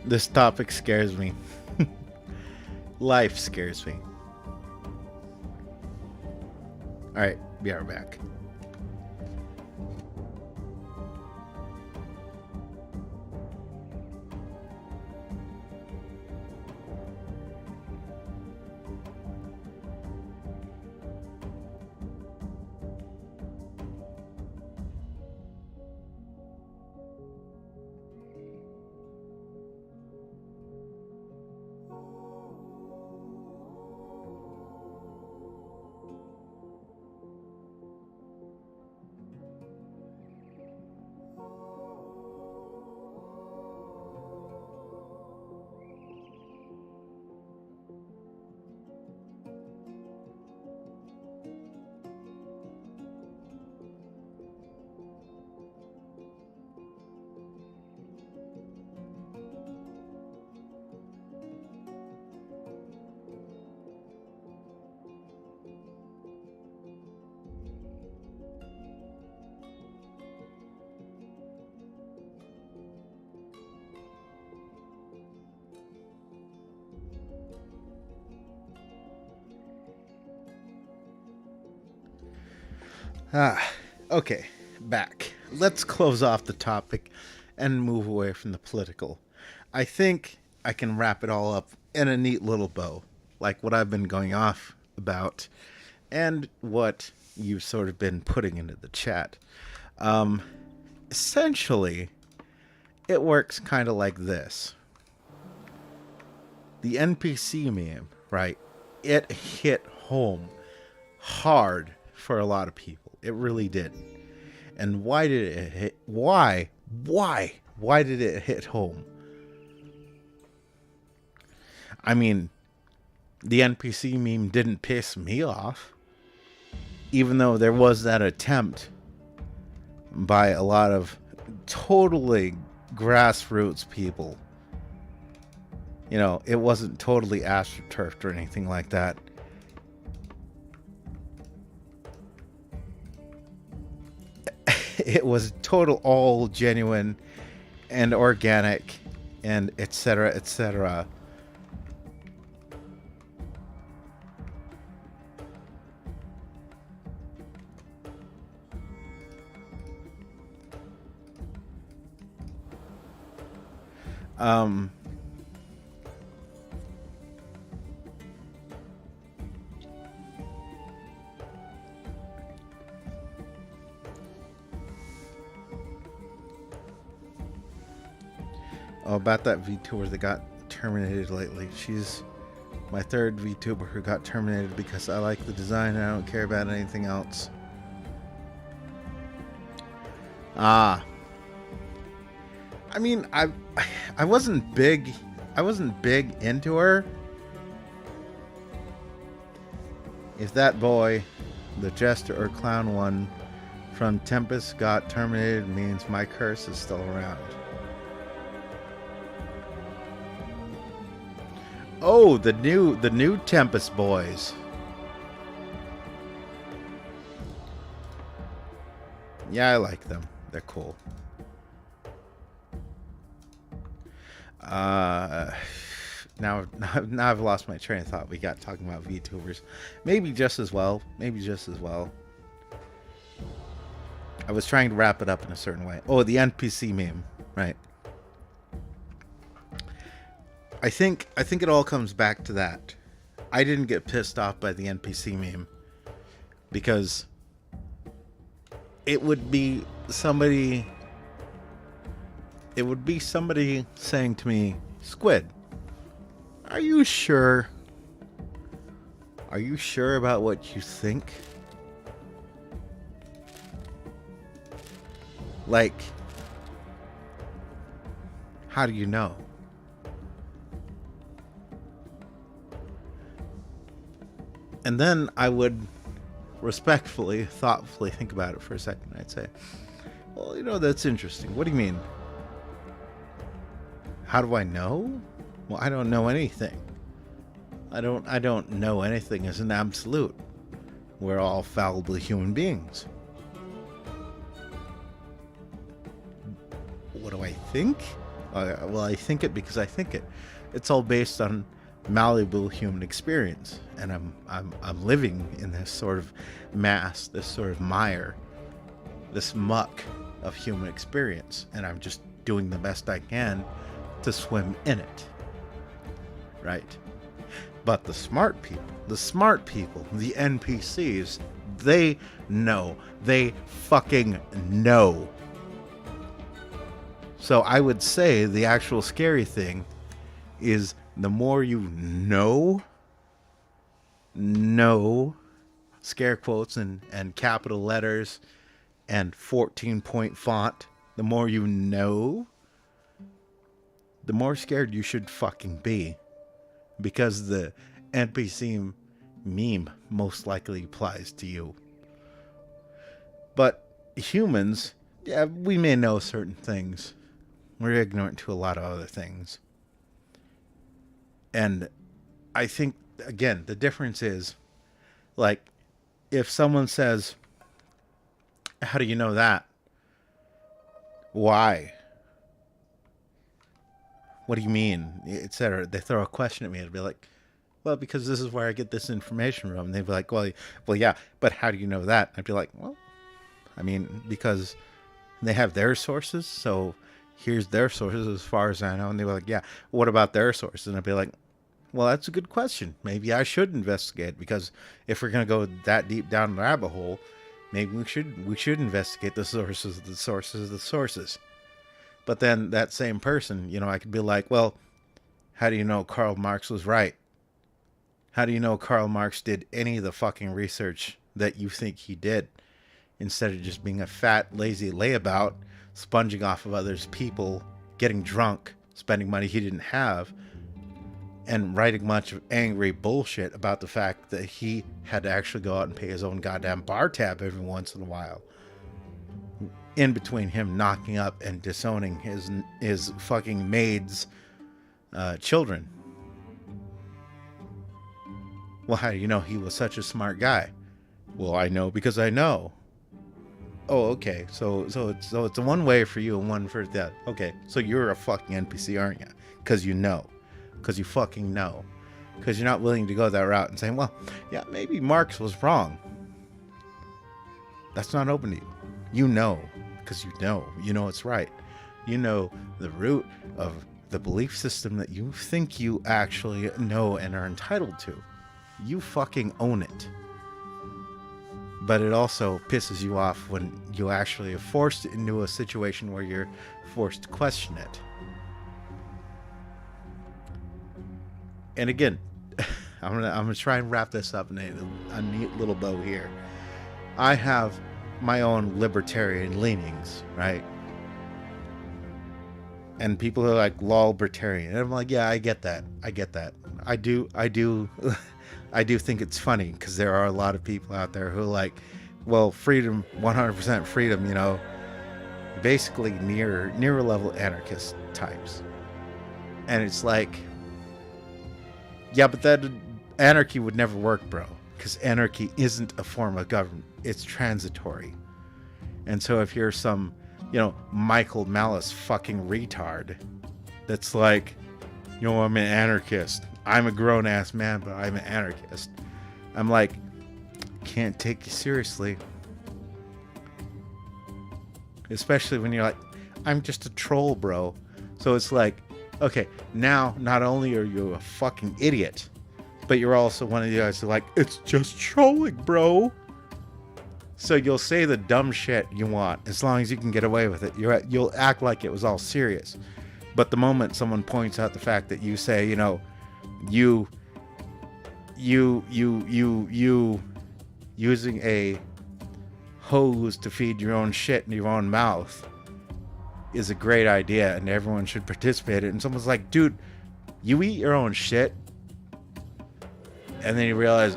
A: This topic scares me. Life scares me. Alright, be right back. Okay, back. Let's close off the topic and move away from the political. I think I can wrap it all up in a neat little bow, like what I've been going off about and what you've sort of been putting into the chat. Essentially, it works kind of like this. The NPC meme, right? It hit home hard for a lot of people. It really did. And why did it hit? Why did it hit home? I mean, the NPC meme didn't piss me off, even though there was that attempt by a lot of totally grassroots people. You know, it wasn't totally astroturfed or anything like that. It was total, all genuine and organic and etc., etc. Oh, about that VTuber that got terminated lately. She's my third VTuber who got terminated because I like the design and I don't care about anything else. I mean, I wasn't big into her. If that boy, the jester or clown one from Tempest got terminated, means my curse is still around. Oh, the new Tempest boys. Yeah, I like them. They're cool. Now I've lost my train of thought. We got talking about VTubers. Maybe just as well. I was trying to wrap it up in a certain way. Oh, the NPC meme, right? I think it all comes back to that. I didn't get pissed off by the NPC meme because it would be somebody saying to me, "Squid, are you sure? Are you sure about what you think?" Like, how do you know? And then I would respectfully, thoughtfully think about it for a second. I'd say, well, you know, that's interesting. What do you mean? How do I know? Well, I don't know anything. I don't know anything as an absolute. We're all fallible human beings. What do I think? Well, I think it because I think it. It's all based on malleable human experience, and I'm living in this sort of mass, this sort of mire, this muck of human experience, and I'm just doing the best I can to swim in it, right? But the smart people, the NPCs, they know. They fucking know. So I would say the actual scary thing is the more you know, scare quotes and capital letters and 14-point font, the more you know, the more scared you should fucking be. Because the NPC meme most likely applies to you. But humans, yeah, we may know certain things. We're ignorant to a lot of other things. And I think, again, the difference is, like, if someone says, "How do you know that?" Why? What do you mean? Etc. They throw a question at me. I'd be like, well, because this is where I get this information from. And they'd be like, well, yeah, but how do you know that? I'd be like, well, I mean, because they have their sources, so here's their sources as far as I know. And they were like, yeah, what about their sources? And I'd be like, well, that's a good question. Maybe I should investigate, because if we're going to go that deep down the rabbit hole, maybe we should investigate the sources of the sources of the sources. But then that same person, I could be like, well, how do you know Karl Marx was right? How do you know Karl Marx did any of the fucking research that you think he did, instead of just being a fat, lazy layabout, sponging off of others' people, getting drunk, spending money he didn't have, and writing much of angry bullshit about the fact that he had to actually go out and pay his own goddamn bar tab every once in a while, in between him knocking up and disowning his fucking maid's children. Well, how do you know he was such a smart guy? Well, I know because I know. Oh, okay. So it's a one way for you and one for that. Okay, so you're a fucking NPC, aren't you? Because you know. Because you fucking know. Because you're not willing to go that route and saying, well, yeah, maybe Marx was wrong. That's not open to you. You know. Because you know. You know it's right. You know the root of the belief system that you think you actually know and are entitled to. You fucking own it. But it also pisses you off when you actually are forced into a situation where you're forced to question it. And again, I'm gonna try and wrap this up in a neat little bow here. I have my own libertarian leanings, right? And people are like, lol, libertarian. And I'm like, yeah, I get that. I do I do think it's funny, because there are a lot of people out there who are like, well, freedom, 100% freedom, basically near level anarchist types. And it's like, yeah, but that anarchy would never work, bro, because anarchy isn't a form of government. It's transitory. And so if you're some, Michael Malice fucking retard that's like, I'm an anarchist. I'm a grown-ass man, but I'm an anarchist. I'm like, can't take you seriously. Especially when you're like, I'm just a troll, bro. So it's like, okay, now not only are you a fucking idiot, but you're also one of the guys who are like, it's just trolling, bro. So you'll say the dumb shit you want as long as you can get away with it. You'll act like it was all serious. But the moment someone points out the fact that you say, you using a hose to feed your own shit in your own mouth is a great idea and everyone should participate in it. And someone's like, dude, you eat your own shit. And then you realize,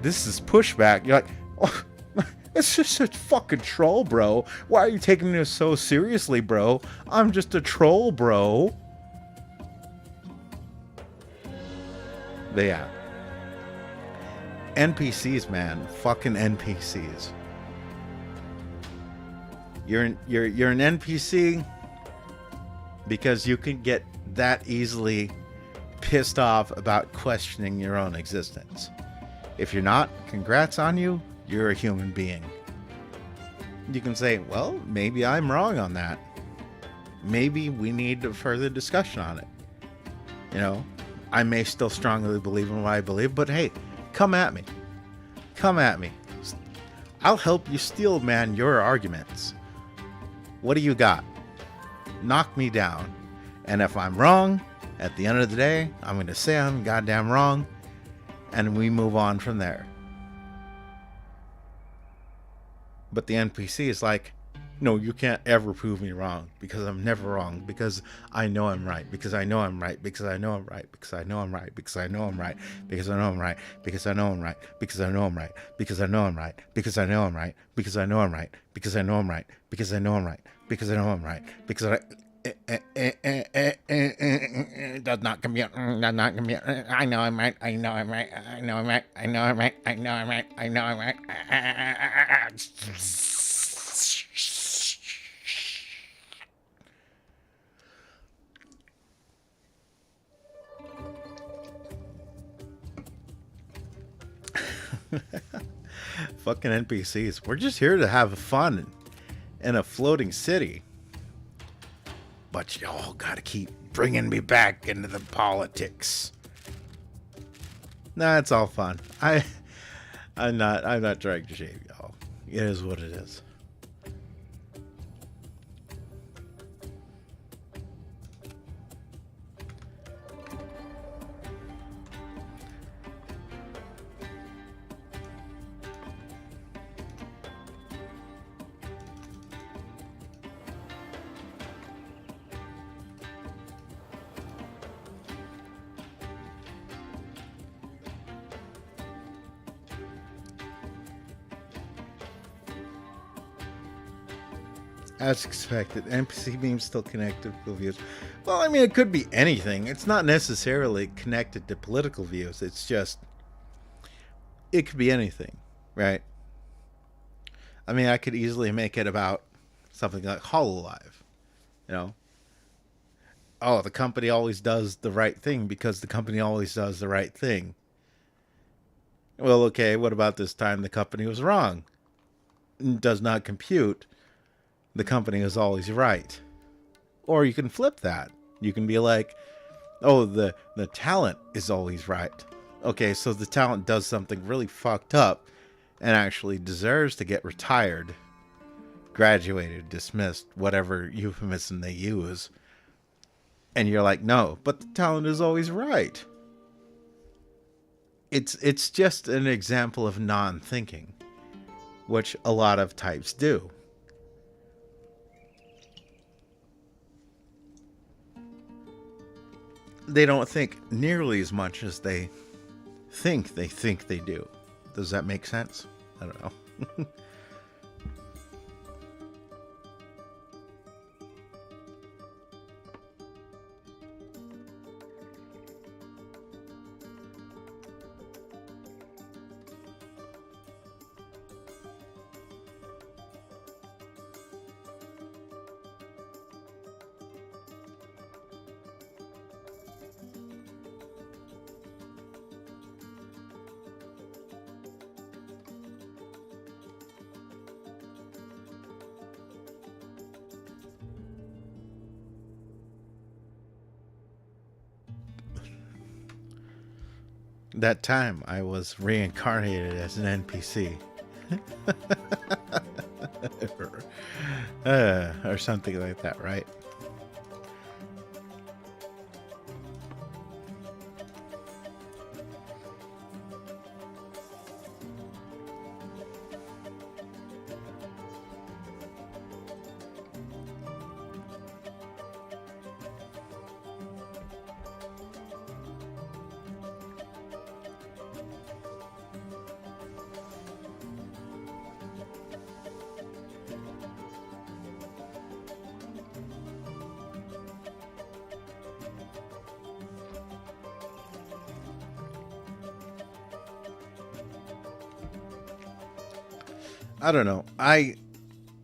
A: this is pushback. You're like, oh, it's just a fucking troll, bro. Why are you taking this so seriously, bro? I'm just a troll, bro. But yeah. NPCs, man. Fucking NPCs. You're an NPC because you can get that easily pissed off about questioning your own existence. If you're not, congrats on you. You're a human being. You can say, well, maybe I'm wrong on that. Maybe we need a further discussion on it. I may still strongly believe in what I believe, but hey, come at me. Come at me. I'll help you steel man your arguments. What do you got? Knock me down. And if I'm wrong, at the end of the day, I'm going to say I'm goddamn wrong, and we move on from there. But the NPC is like, no, you can't ever prove me wrong, because I'm never wrong, because I know I'm right, because I know I'm right, because I know I'm right, because I know I'm right, because I know I'm right, because I know I'm right, because I know I'm right, because I know I'm right, because I know I'm right, because I know I'm right, because I know I'm right, because I know I'm right, because I know I'm right, because I know I'm right, because I does not compute, does not compute. I know I'm right, I know I'm right, I know I'm right, I know I'm right, I know I'm right, I know I'm right. Fucking NPCs. We're just here to have fun in a floating city. But y'all gotta keep bringing me back into the politics. Nah, it's all fun. I'm not trying to shame y'all. It is what it is. As expected, NPC beams still connected to views. Well, I mean, it could be anything. It's not necessarily connected to political views. It's just, it could be anything, right? I mean, I could easily make it about something like HoloLive, you know? Oh, the company always does the right thing because the company always does the right thing. Well, okay, what about this time the company was wrong? Does not compute. The company is always right. Or you can flip that. You can be like, oh, the talent is always right. Okay, so the talent does something really fucked up and actually deserves to get retired, graduated, dismissed, whatever euphemism they use. And you're like, no, but the talent is always right. It's just an example of non-thinking, which a lot of types do. They don't think nearly as much as they think they do. Does that make sense? I don't know. That time I was reincarnated as an NPC. Or something like that, right? I don't know. I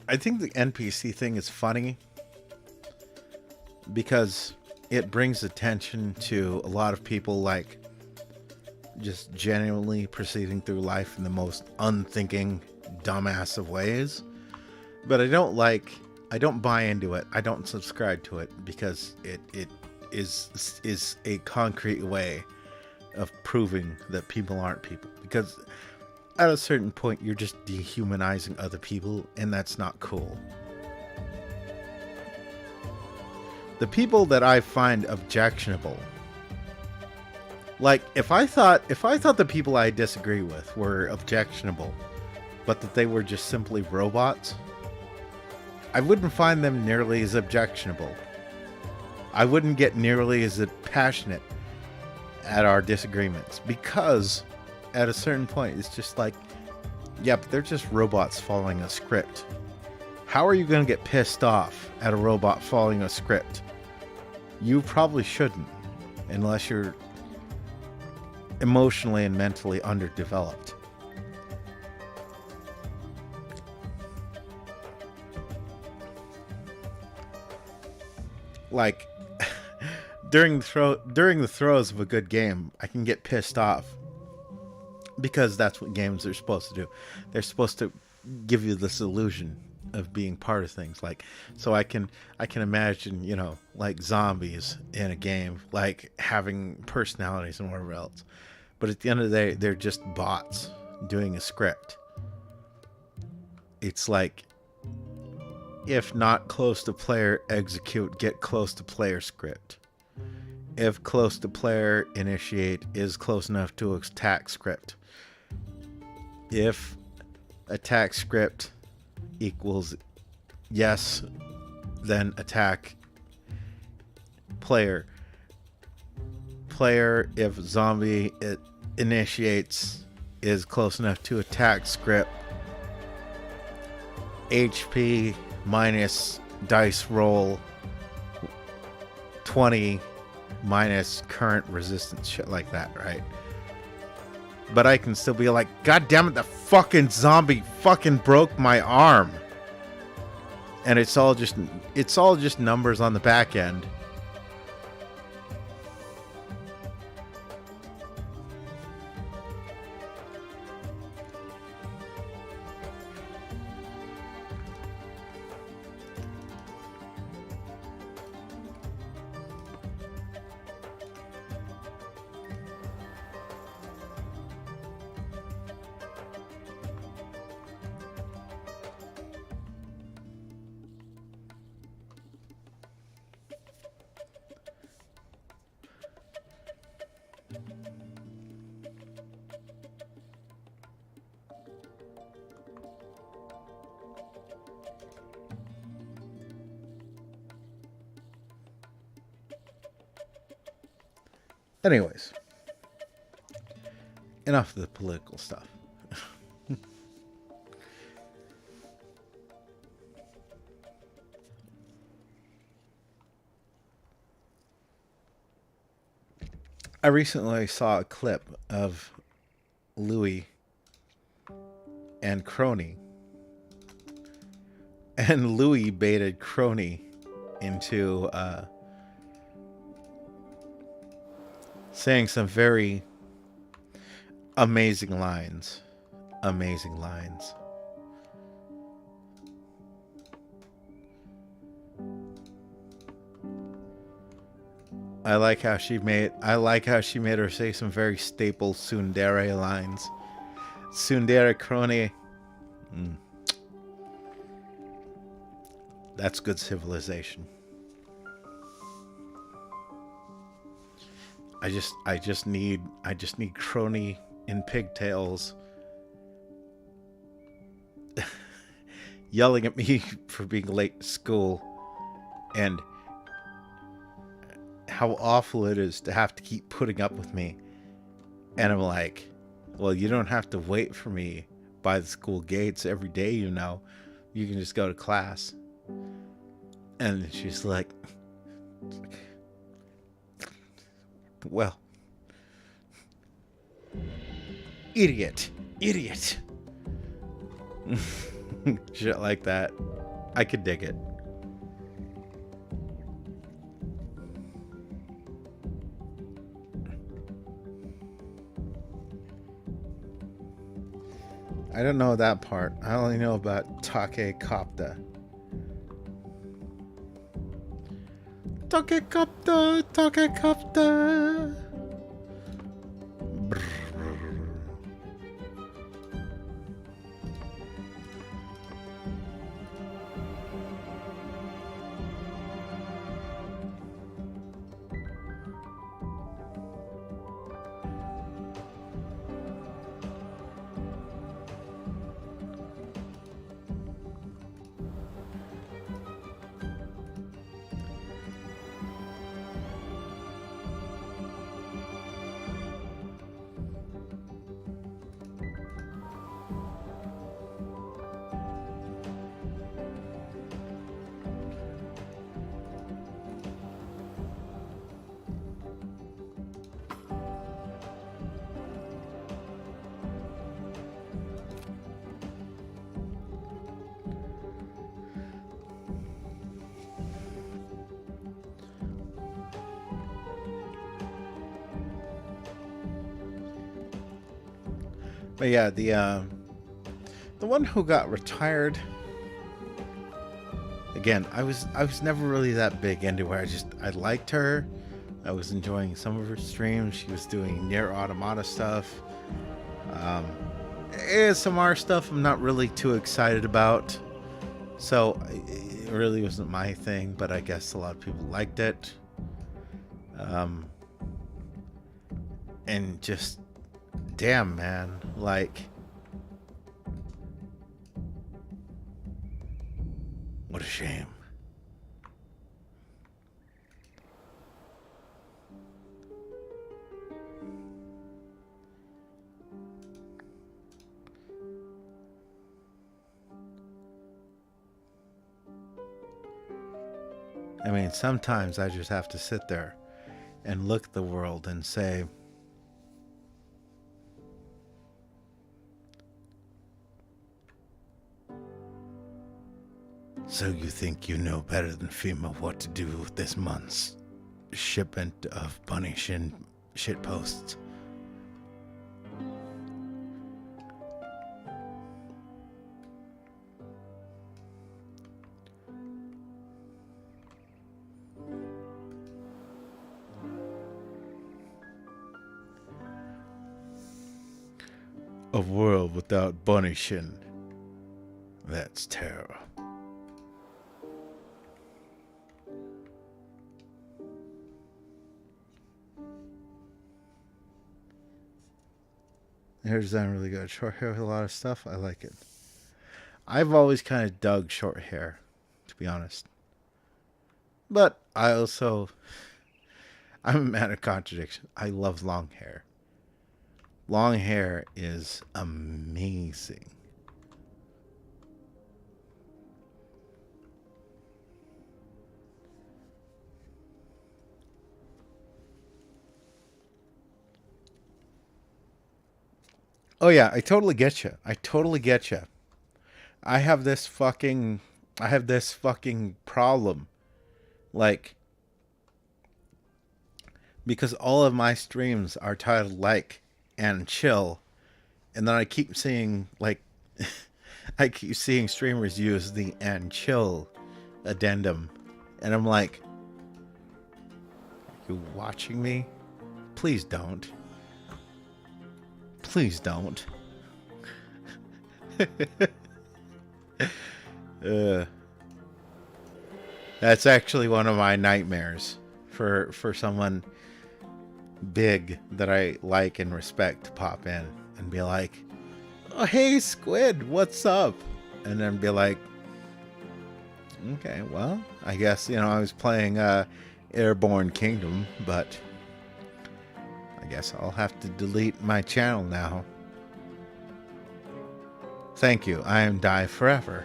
A: think the NPC thing is funny because it brings attention to a lot of people like just genuinely proceeding through life in the most unthinking, dumbass of ways. But I don't buy into it. I don't subscribe to it because it is a concrete way of proving that people aren't people. Because at a certain point, you're just dehumanizing other people, and that's not cool. The people that I find objectionable, like if I thought the people I disagree with were objectionable, but that they were just simply robots, I wouldn't find them nearly as objectionable. I wouldn't get nearly as passionate at our disagreements because at a certain point, it's just like, yeah, but they're just robots following a script. How are you going to get pissed off at a robot following a script? You probably shouldn't, unless you're emotionally and mentally underdeveloped. Like, during the throes of a good game, I can get pissed off because that's what games are supposed to do. They're supposed to give you this illusion of being part of things. Like, so I can imagine, you know, like zombies in a game, like having personalities and whatever else. But at the end of the day, they're just bots doing a script. It's like, if not close to player execute, get close to player script. If close to player initiate is close enough to attack script. If attack script equals yes, then attack player. Player, if zombie it initiates, is close enough to attack script. HP minus dice roll 20 minus current resistance, shit like that, right? But I can still be like, God damn it, the fucking zombie fucking broke my arm. And it's all just numbers on the back end. Anyways, enough of the political stuff. I recently saw a clip of Louis and Crony. And Louis baited Crony into saying some very amazing lines. Amazing lines. I like how she made her say some very staple tsundere lines. Tsundere crony. That's good civilization. I just need crony in pigtails yelling at me for being late to school, and how awful it is to have to keep putting up with me. And I'm like, well, you don't have to wait for me by the school gates every day, you know. You can just go to class. And she's like, well, idiot. Shit like that. I could dig it. I don't know that part. I only know about Take Kapta. Take Kapta, Take Kapta. But yeah, the one who got retired. Again, I was never really that big into her. I liked her. I was enjoying some of her streams. She was doing near automata stuff. ASMR stuff I'm not really too excited about. So it really wasn't my thing, but I guess a lot of people liked it. And just, damn, man, like, what a shame. I mean, sometimes I just have to sit there and look at the world and say, so you think you know better than FEMA what to do with this month's shipment of bunny shit posts? A world without bunny shin. That's terror. Hair design really good. Short hair with a lot of stuff. I like it. I've always kind of dug short hair, to be honest. But I'm a man of contradiction. I love long hair. Long hair is amazing. Oh yeah, I totally get you. I have this fucking problem. Like, because all of my streams are titled like and chill, and then I keep seeing I keep seeing streamers use the and chill addendum, and I'm like, are you watching me? Please don't. Please don't. That's actually one of my nightmares for someone big that I like and respect to pop in and be like, oh, hey, Squid, what's up? And then be like, okay, well, I guess, I was playing Airborne Kingdom, but I guess I'll have to delete my channel now. Thank you. I am Die Forever.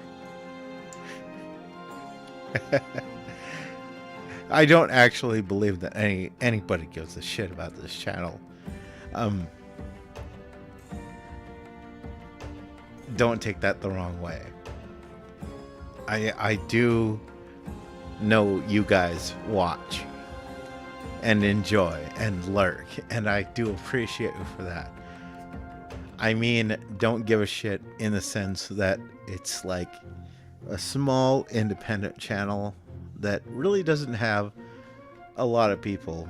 A: I don't actually believe that anybody gives a shit about this channel. Don't take that the wrong way. I do know you guys watch and enjoy and lurk, and I do appreciate you for that. I mean, don't give a shit in the sense that it's like a small independent channel that really doesn't have a lot of people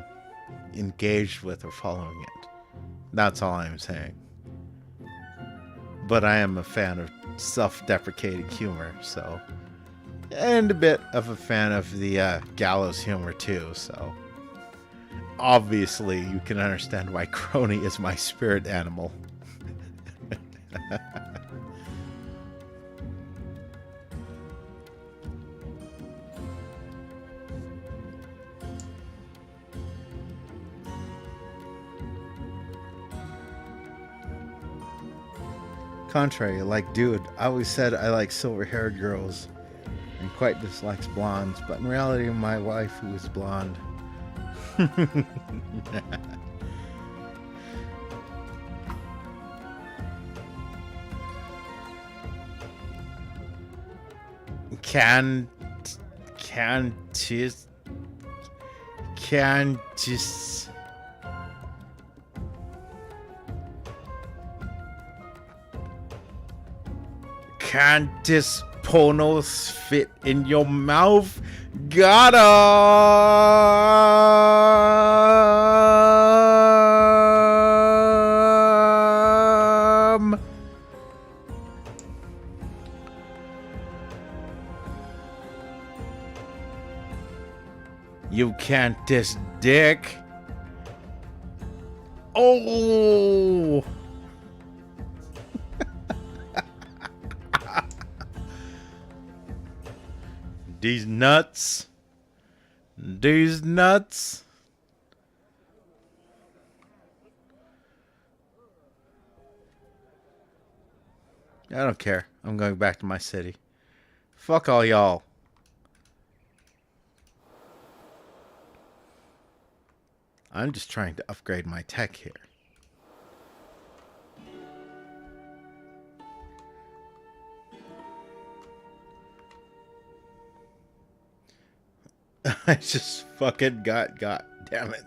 A: engaged with or following it. That's all I'm saying. But I am a fan of self-deprecating humor, so, and a bit of a fan of the gallows humor too, so obviously you can understand why Crony is my spirit animal. Contrary, like, dude, I always said I like silver-haired girls and quite dislikes blondes, but in reality, my wife, who is blonde. Can just can't this ponos fit in your mouth? Got him! You can't diss dick. Oh! These nuts. These nuts. I don't care. I'm going back to my city. Fuck all y'all. I'm just trying to upgrade my tech here. I just fucking got damn it.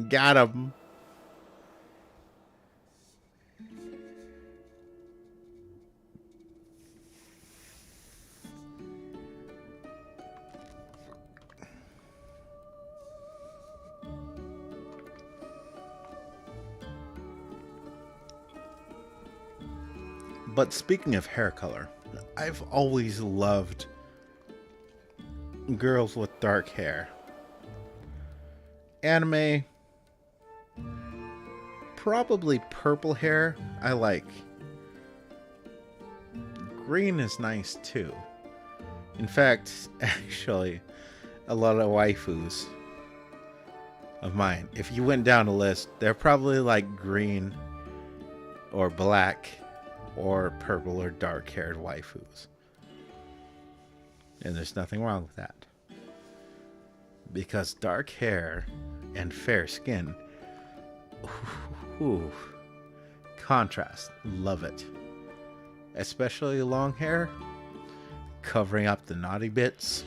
A: Got him. But speaking of hair color, I've always loved girls with dark hair. Anime, probably purple hair, I like. Green is nice too. In fact, actually, a lot of waifus of mine, if you went down a list, they're probably like green or black or purple or dark haired waifus. And there's nothing wrong with that. Because dark hair and fair skin, ooh, contrast, love it. Especially long hair, covering up the naughty bits.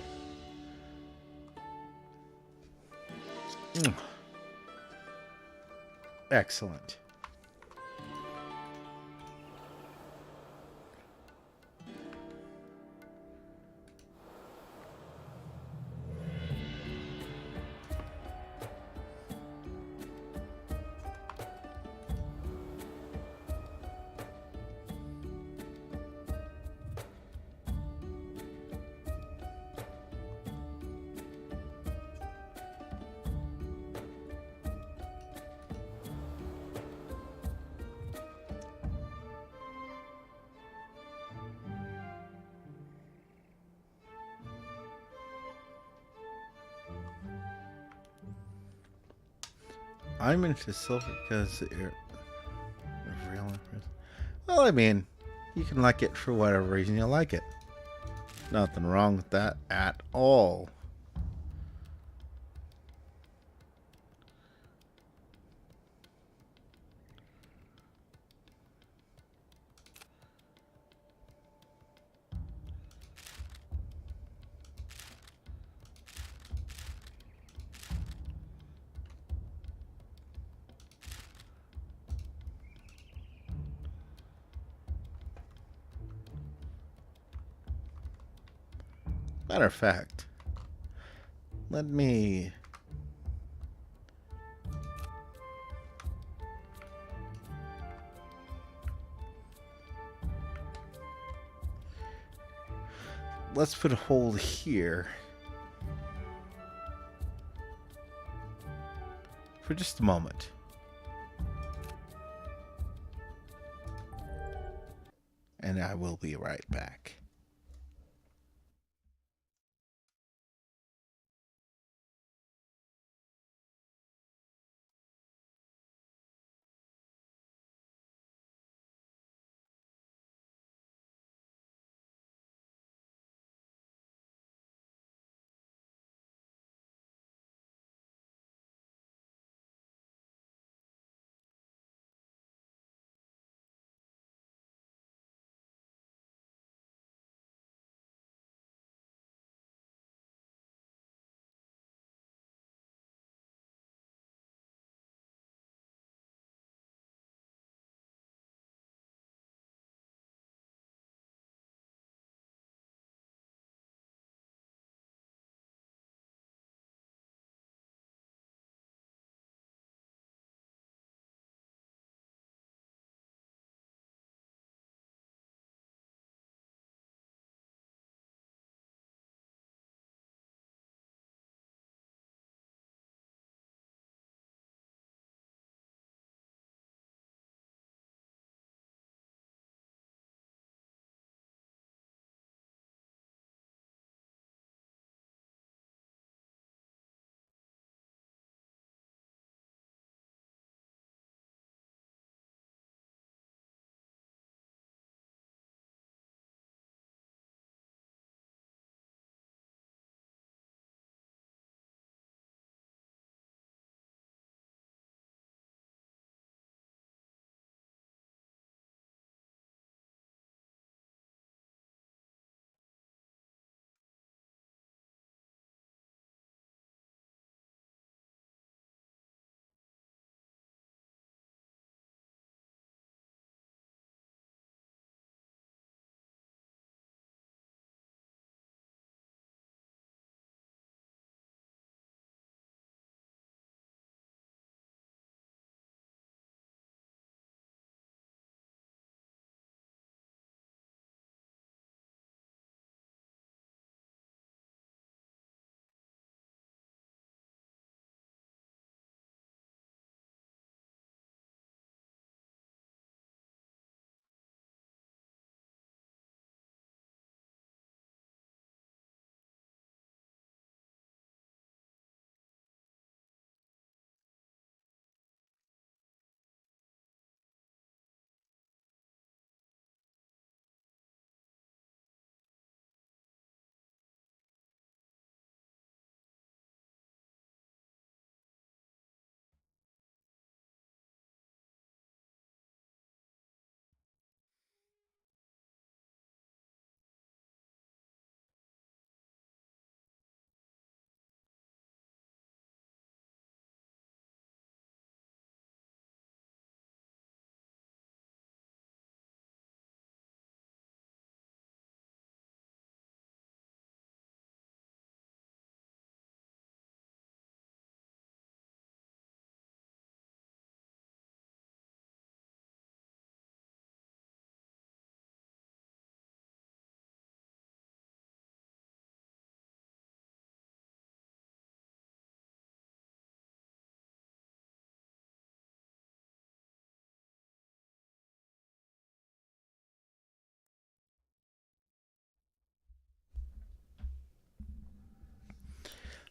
A: Excellent. I'm into silver because well, I mean, you can like it for whatever reason you like it. Nothing wrong with that at all. Matter of fact, let me let's put a hold here for just a moment. And I will be right back.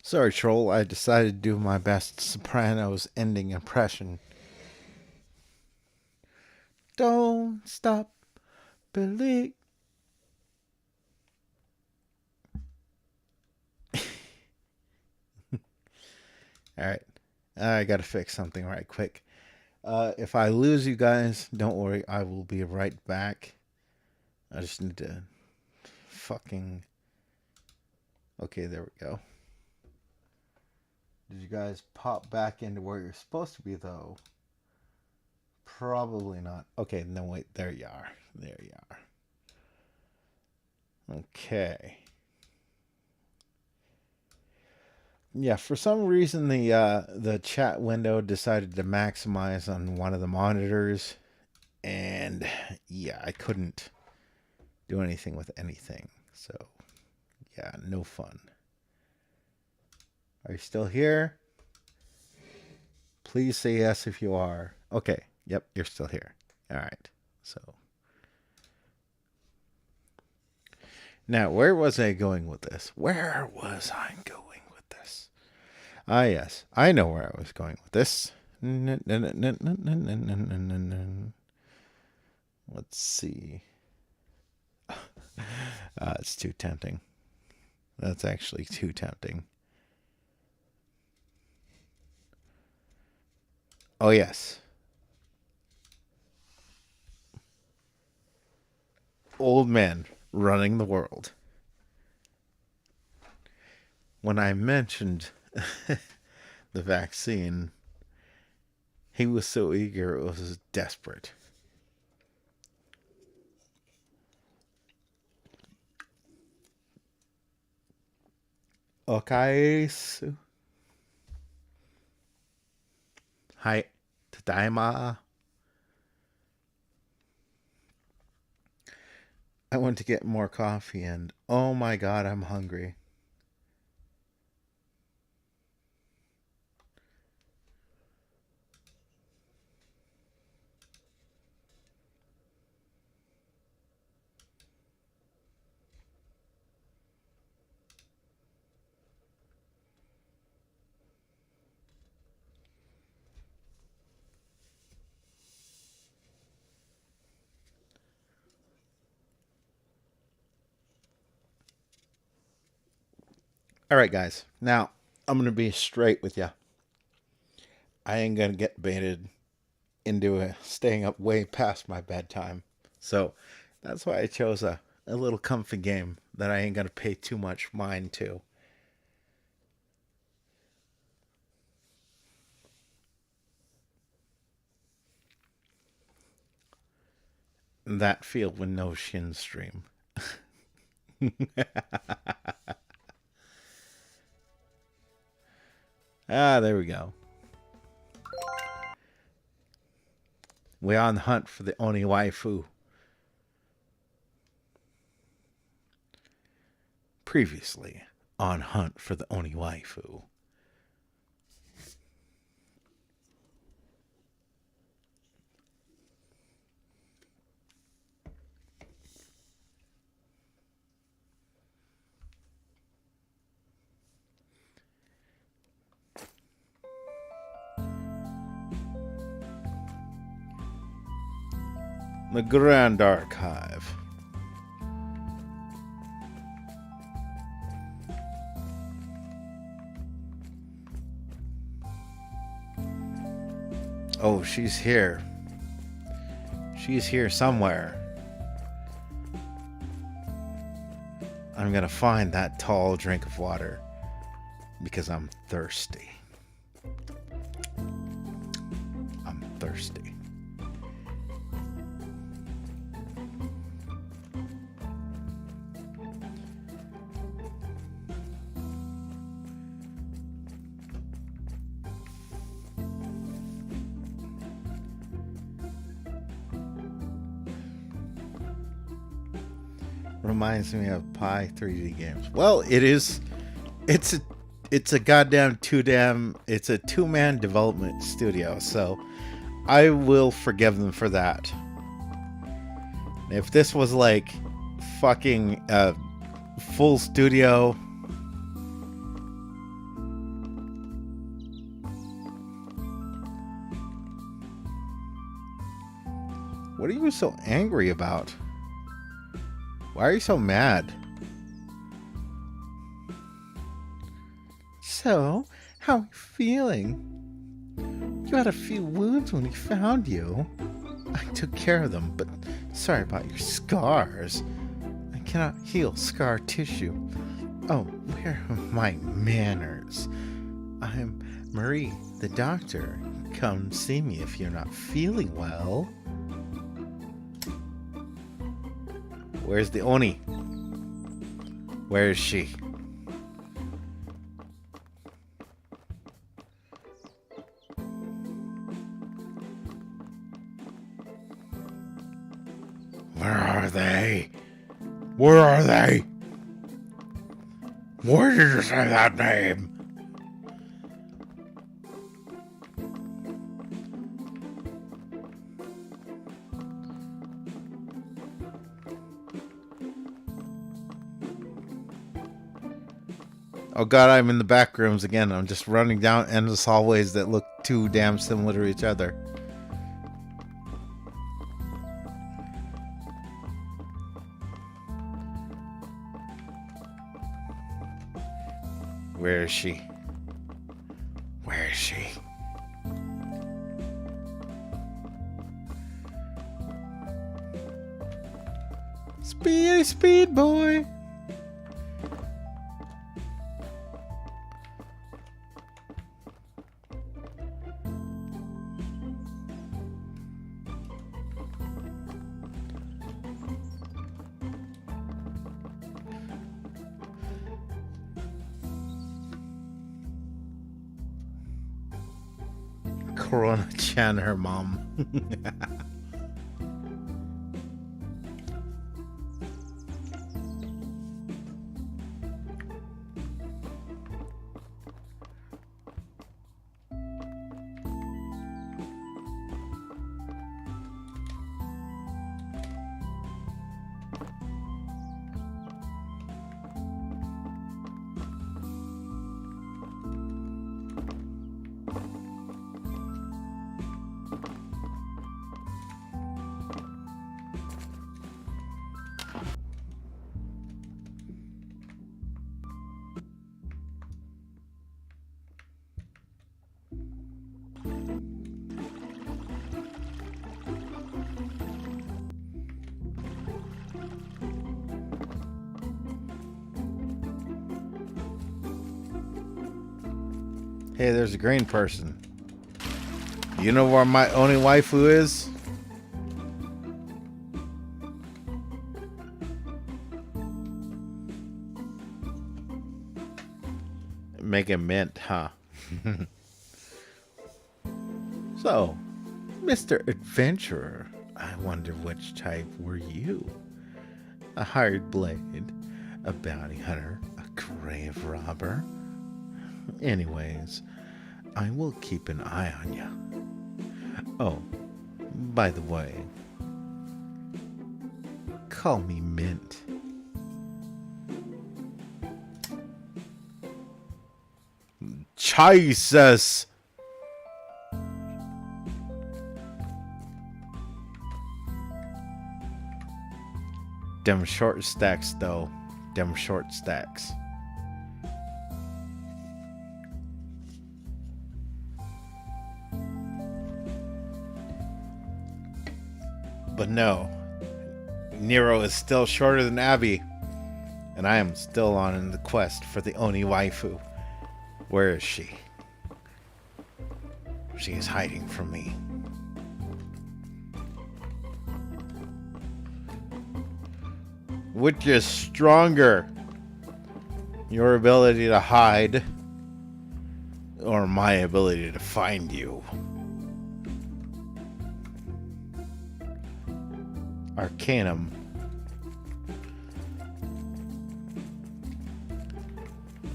A: Sorry, troll. I decided to do my best Sopranos ending impression. Don't stop, believe. All right. I got to fix something right quick. If I lose you guys, don't worry. I will be right back. I just need to fucking... Okay, there we go. Did you guys pop back into where you're supposed to be, though? Probably not. Okay, no, wait. There you are. There you are. Okay. Yeah, for some reason the chat window decided to maximize on one of the monitors, and yeah, I couldn't do anything with anything. So, yeah, no fun. Are you still here? Please say yes if you are. Okay. Yep, you're still here. All right. So, now where was I going with this? Where was I going with this? Ah, yes, I know where I was going with this. Let's see. It's too tempting. That's actually too tempting. Oh, yes. Old man running the world. When I mentioned the vaccine, he was so eager, it was desperate. Okay. Hi. Tadaima. I went to get more coffee and oh my god, I'm hungry. All right, guys. Now, I'm going to be straight with you. I ain't going to get baited into staying up way past my bedtime. So that's why I chose a little comfy game that I ain't going to pay too much mind to. That field with no shin stream. There we go. We're on the hunt for the Oni waifu. Previously on Hunt for the Oni waifu. The Grand Archive. Oh, she's here. She's here somewhere. I'm gonna find that tall drink of water because I'm thirsty. I'm thirsty. Reminds me of Pi 3D games. Well, it is. It's a goddamn it's a two-man development studio, so I will forgive them for that. If this was like fucking full studio, What are you so angry about? Why are you so mad? So, how are you feeling? You had a few wounds when we found you. I took care of them, but sorry about your scars. I cannot heal scar tissue. Oh, where are my manners? I'm Marie, the doctor. Come see me if you're not feeling well. Where's the Oni? Where is she? Where are they? Where are they? Why did you say that name? Oh god, I'm in the back rooms again. I'm just running down endless hallways that look too damn similar to each other. Where is she? Where is she? Speedy, speed boy. Corona-chan, her mom. Hey, there's a green person. You know where my only waifu is? Make a mint, huh? So, Mr. Adventurer, I wonder which type were you? A hired blade, a bounty hunter, a grave robber? Anyways, I will keep an eye on you. Oh, by the way, call me Mint. Jesus! Them short stacks, though. Them short stacks. But no, Nero is still shorter than Abby, and I am still on the quest for the Oni waifu. Where is she? She is hiding from me. Which is stronger? Your ability to hide, or my ability to find you? Arcanum.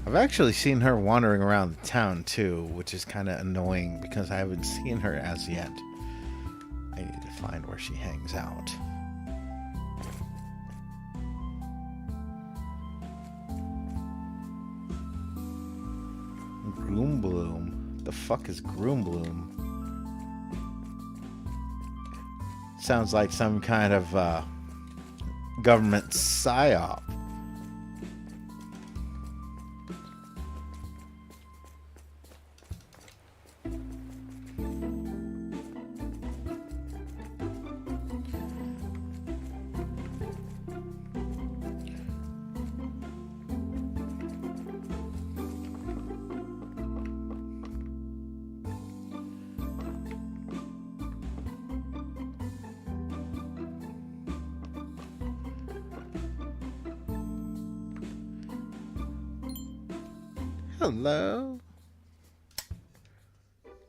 A: I've actually seen her wandering around the town too, which is kind of annoying because I haven't seen her as yet. I need to find where she hangs out. Groombloom. The fuck is Groombloom? Sounds like some kind of government psyop. Hello.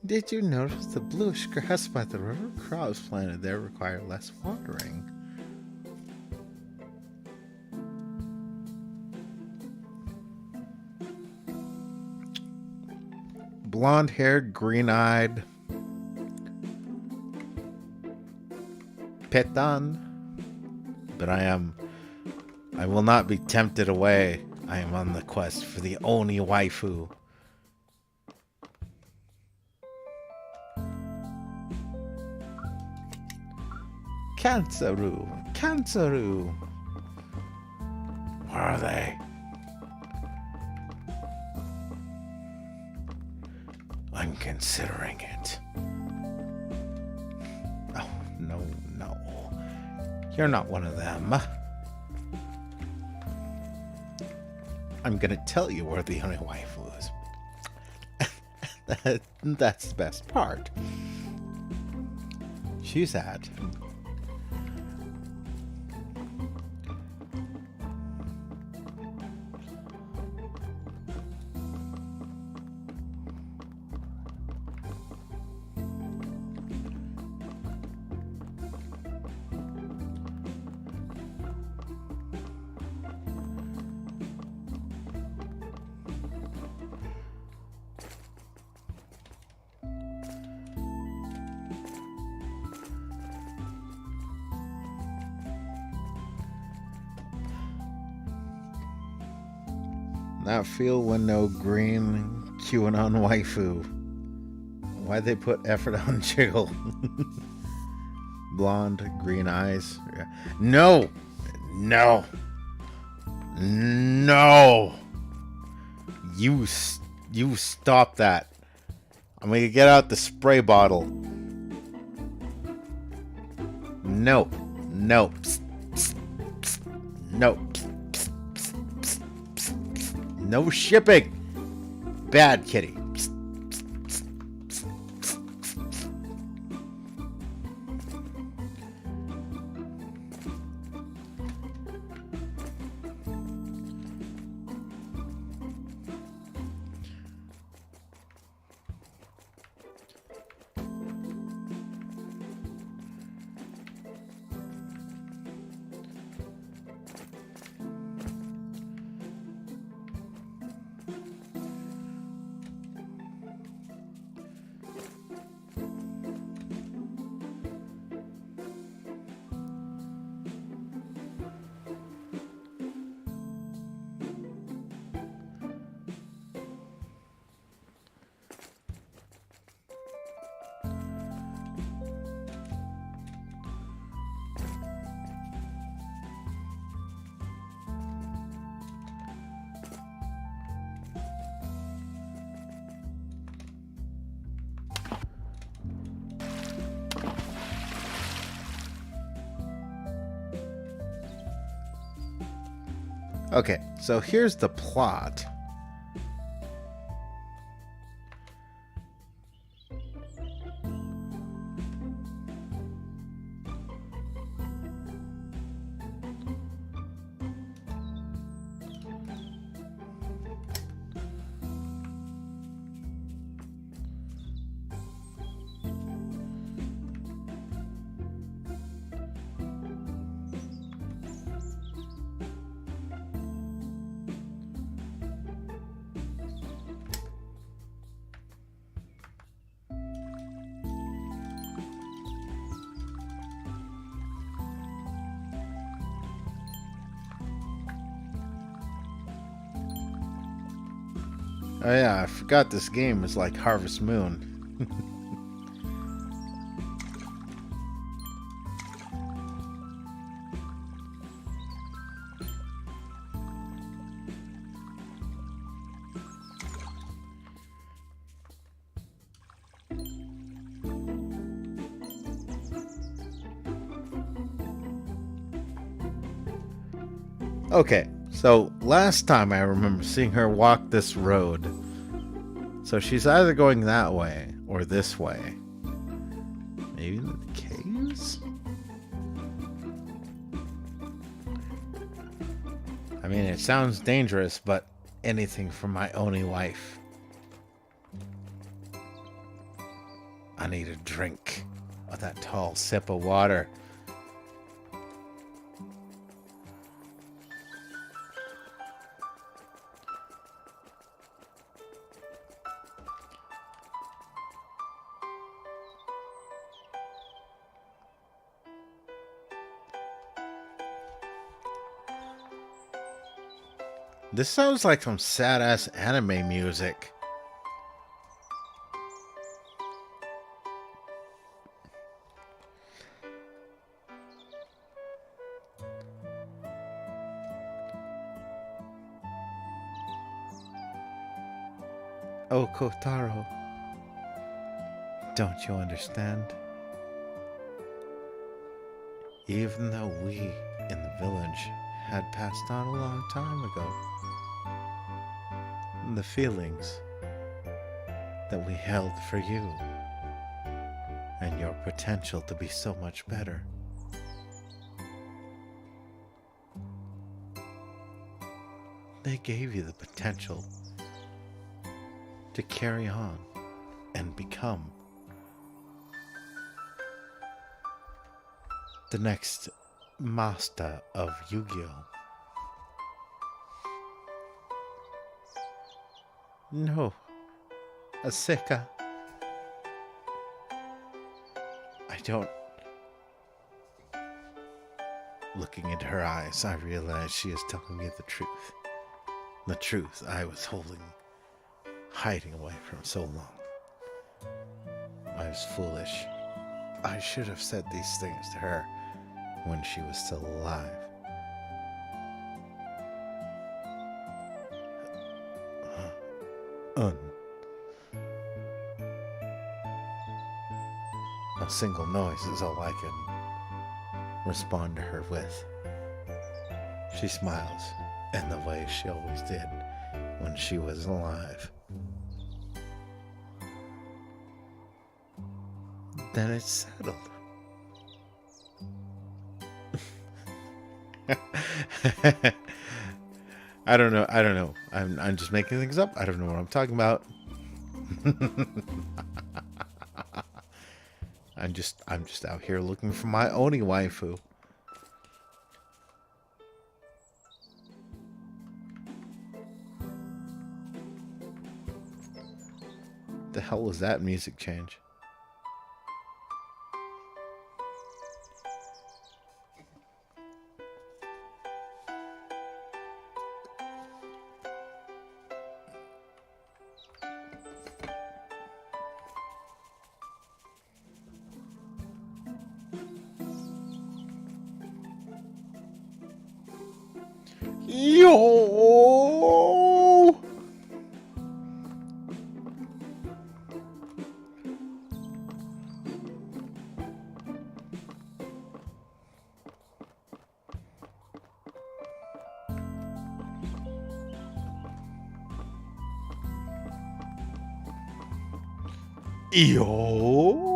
A: Did you notice the bluish grass by the river? Crops planted there require less watering. Blonde-haired, green-eyed Petan. But I will not be tempted away. I am on the quest for the Oni waifu. Kansaru. Where are they? I'm considering it. Oh, no. You're not one of them. I'm gonna tell you where the Oni waifu is. That's the best part. She's at... Not feel when no green QAnon waifu. Why'd they put effort on jiggle? Blonde, green eyes. Yeah. No! You stop that. I'm gonna get out the spray bottle. No. Psst, psst, psst. No. No shipping. Bad kitty. Psst, psst, psst, psst, psst, psst. Okay, so here's the plot. Oh yeah, I forgot this game is like Harvest Moon. Okay, so last time I remember seeing her walk this road. So she's either going that way or this way. Maybe the caves? I mean, it sounds dangerous, but anything for my only wife. I need a drink of that tall sip of water. This sounds like some sad-ass anime music. Oh, Kotaro, don't you understand? Even though we in the village had passed on a long time ago, the feelings that we held for you and your potential to be so much better, they gave you the potential to carry on and become the next master of Yu-Gi-Oh! No, Asika. I don't. Looking into her eyes, I realize she is telling me the truth. The truth I was hiding away from so long. I was foolish. I should have said these things to her when she was still alive. A single noise is all I can respond to her with. She smiles in the way she always did when she was alive. Then it's settled. I don't know. I'm just making things up. I don't know what I'm talking about. I'm just out here looking for my Oni waifu. The hell was that music change? Yo! Yo!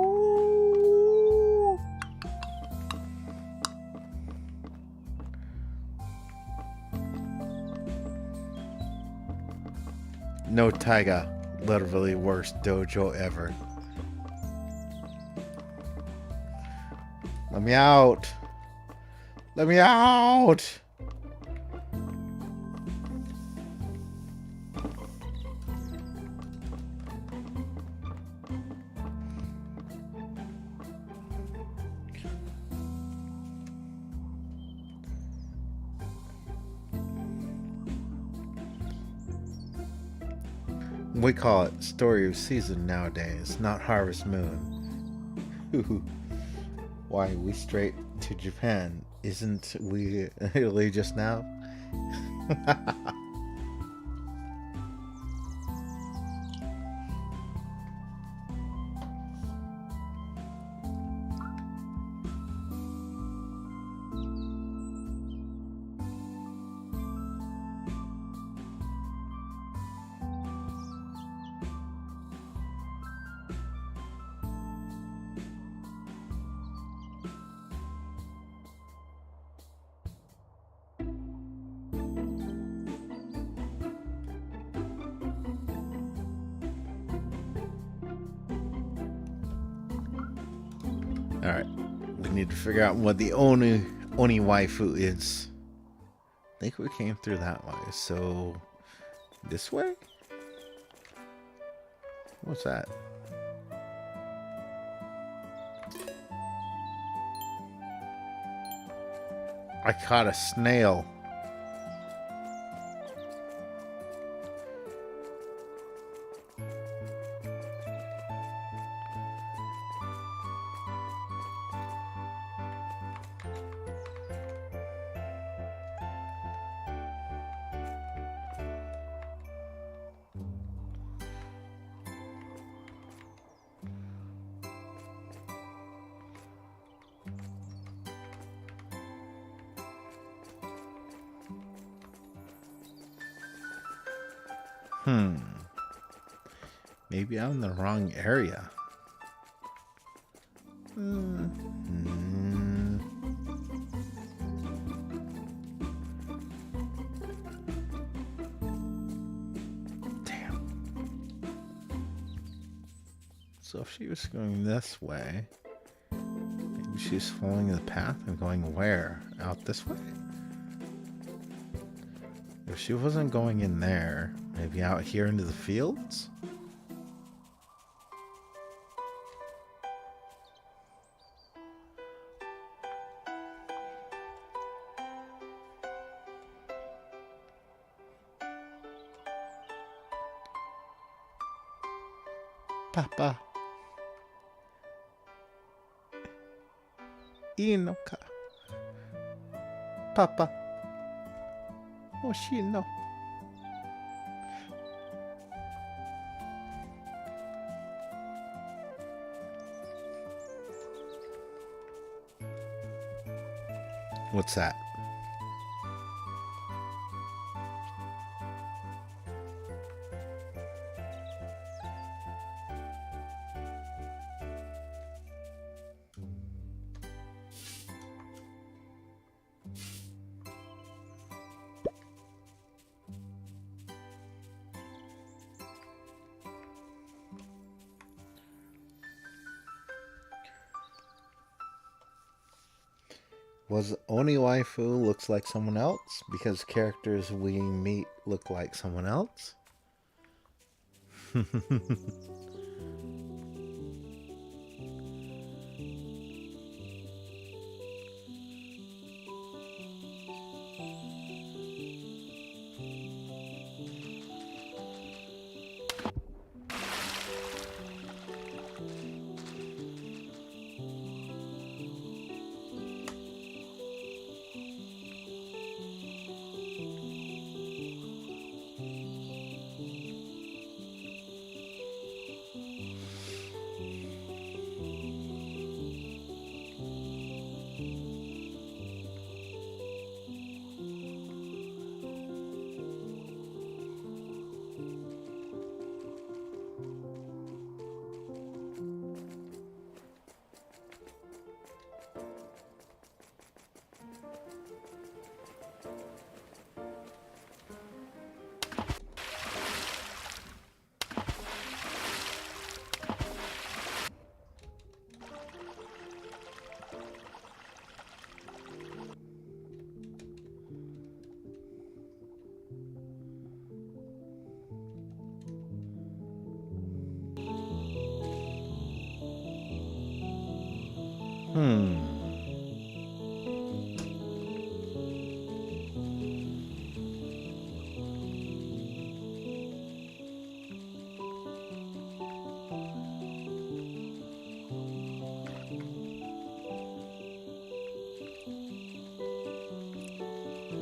A: No Taiga, literally worst dojo ever. Let me out! Let me out! We call it Story of Season nowadays, not Harvest Moon. Why, we straight to Japan. Isn't we Italy just now? All right. We need to figure out what the Oni waifu is. I think we came through that way. So, this way? What's that? I caught a snail. Maybe I'm in the wrong area. Damn. So if she was going this way, maybe she's following the path and going where? Out this way? If she wasn't going in there, maybe out here into the fields? Papa. Inoka. Papa. Oshino. What's that? Was Oni waifu looks like someone else because characters we meet look like someone else?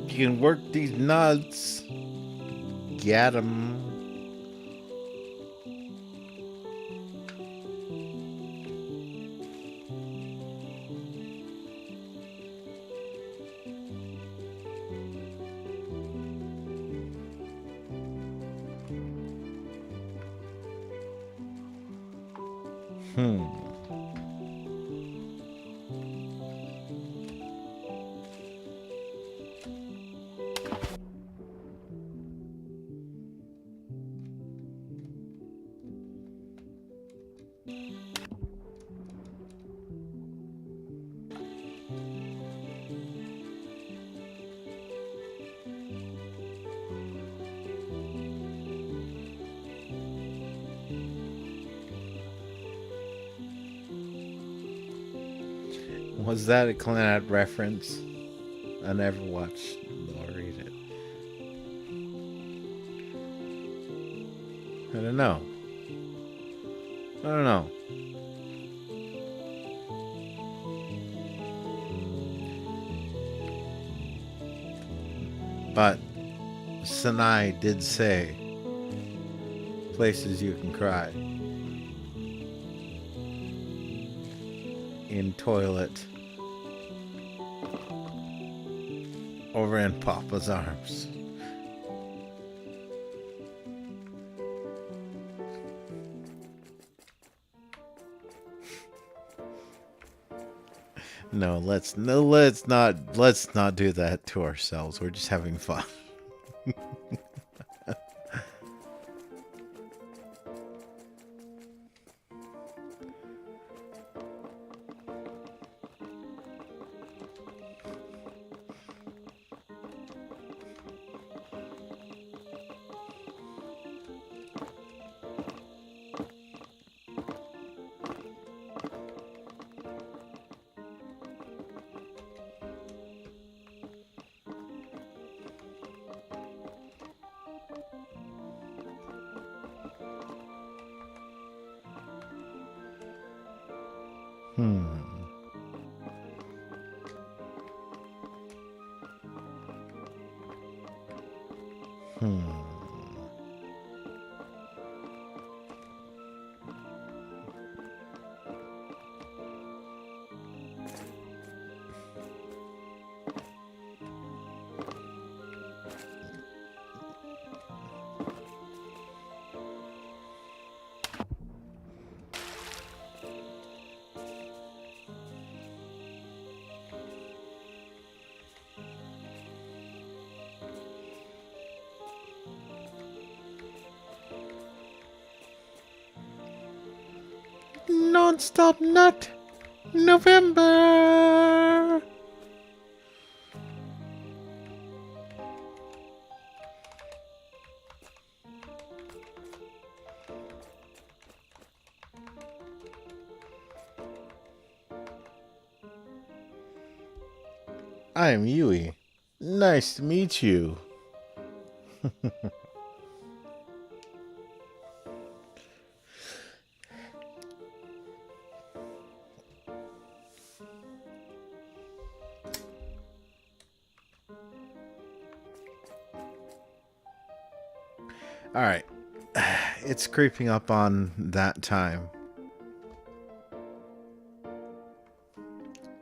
A: You can work these nuts. Get 'em. Was that a Clannad reference? I never watched or read it. I don't know. I don't know. But Sinai did say places you can cry. In toilet. Over in Papa's arms. No, let's not do that to ourselves. We're just having fun. Non-stop nut November. I am Yui. Nice to meet you. All right. It's creeping up on that time.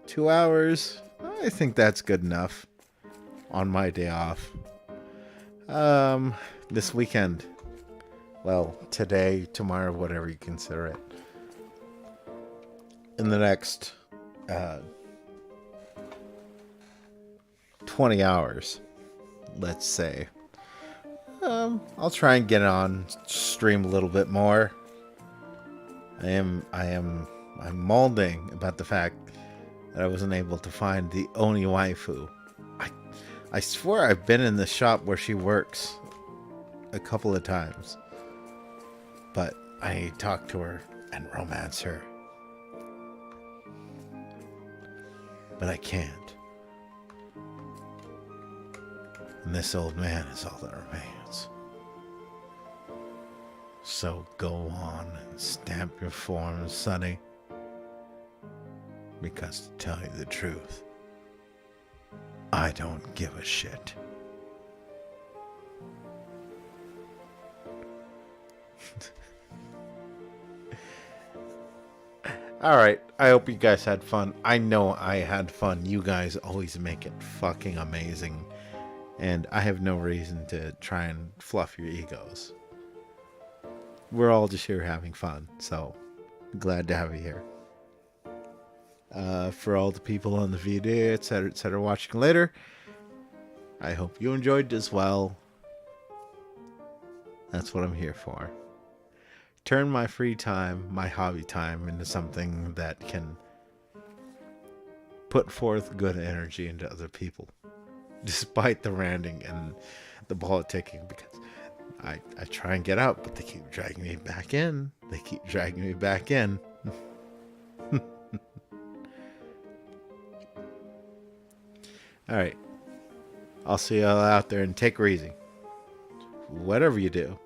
A: 2 hours. I think that's good enough on my day off. This weekend. Well, today, tomorrow, whatever you consider it. In the next 20 hours, let's say. I'll try and get on stream a little bit more. I'm molding about the fact that I wasn't able to find the Oni waifu. I swear I've been in the shop where she works a couple of times, but I talk to her and romance her, but I can't. And this old man is all that remains. So go on and stamp your form, Sonny. Because to tell you the truth, I don't give a shit. Alright, I hope you guys had fun. I know I had fun. You guys always make it fucking amazing. And I have no reason to try and fluff your egos. We're all just here having fun, so glad to have you here. For all the people on the video, etc., watching later, I hope you enjoyed as well. That's what I'm here for. Turn my free time, my hobby time, into something that can put forth good energy into other people. Despite the ranting and the politicking, because I try and get out, but they keep dragging me back in. They keep dragging me back in. All right. I'll see y'all out there, and take her easy. Whatever you do.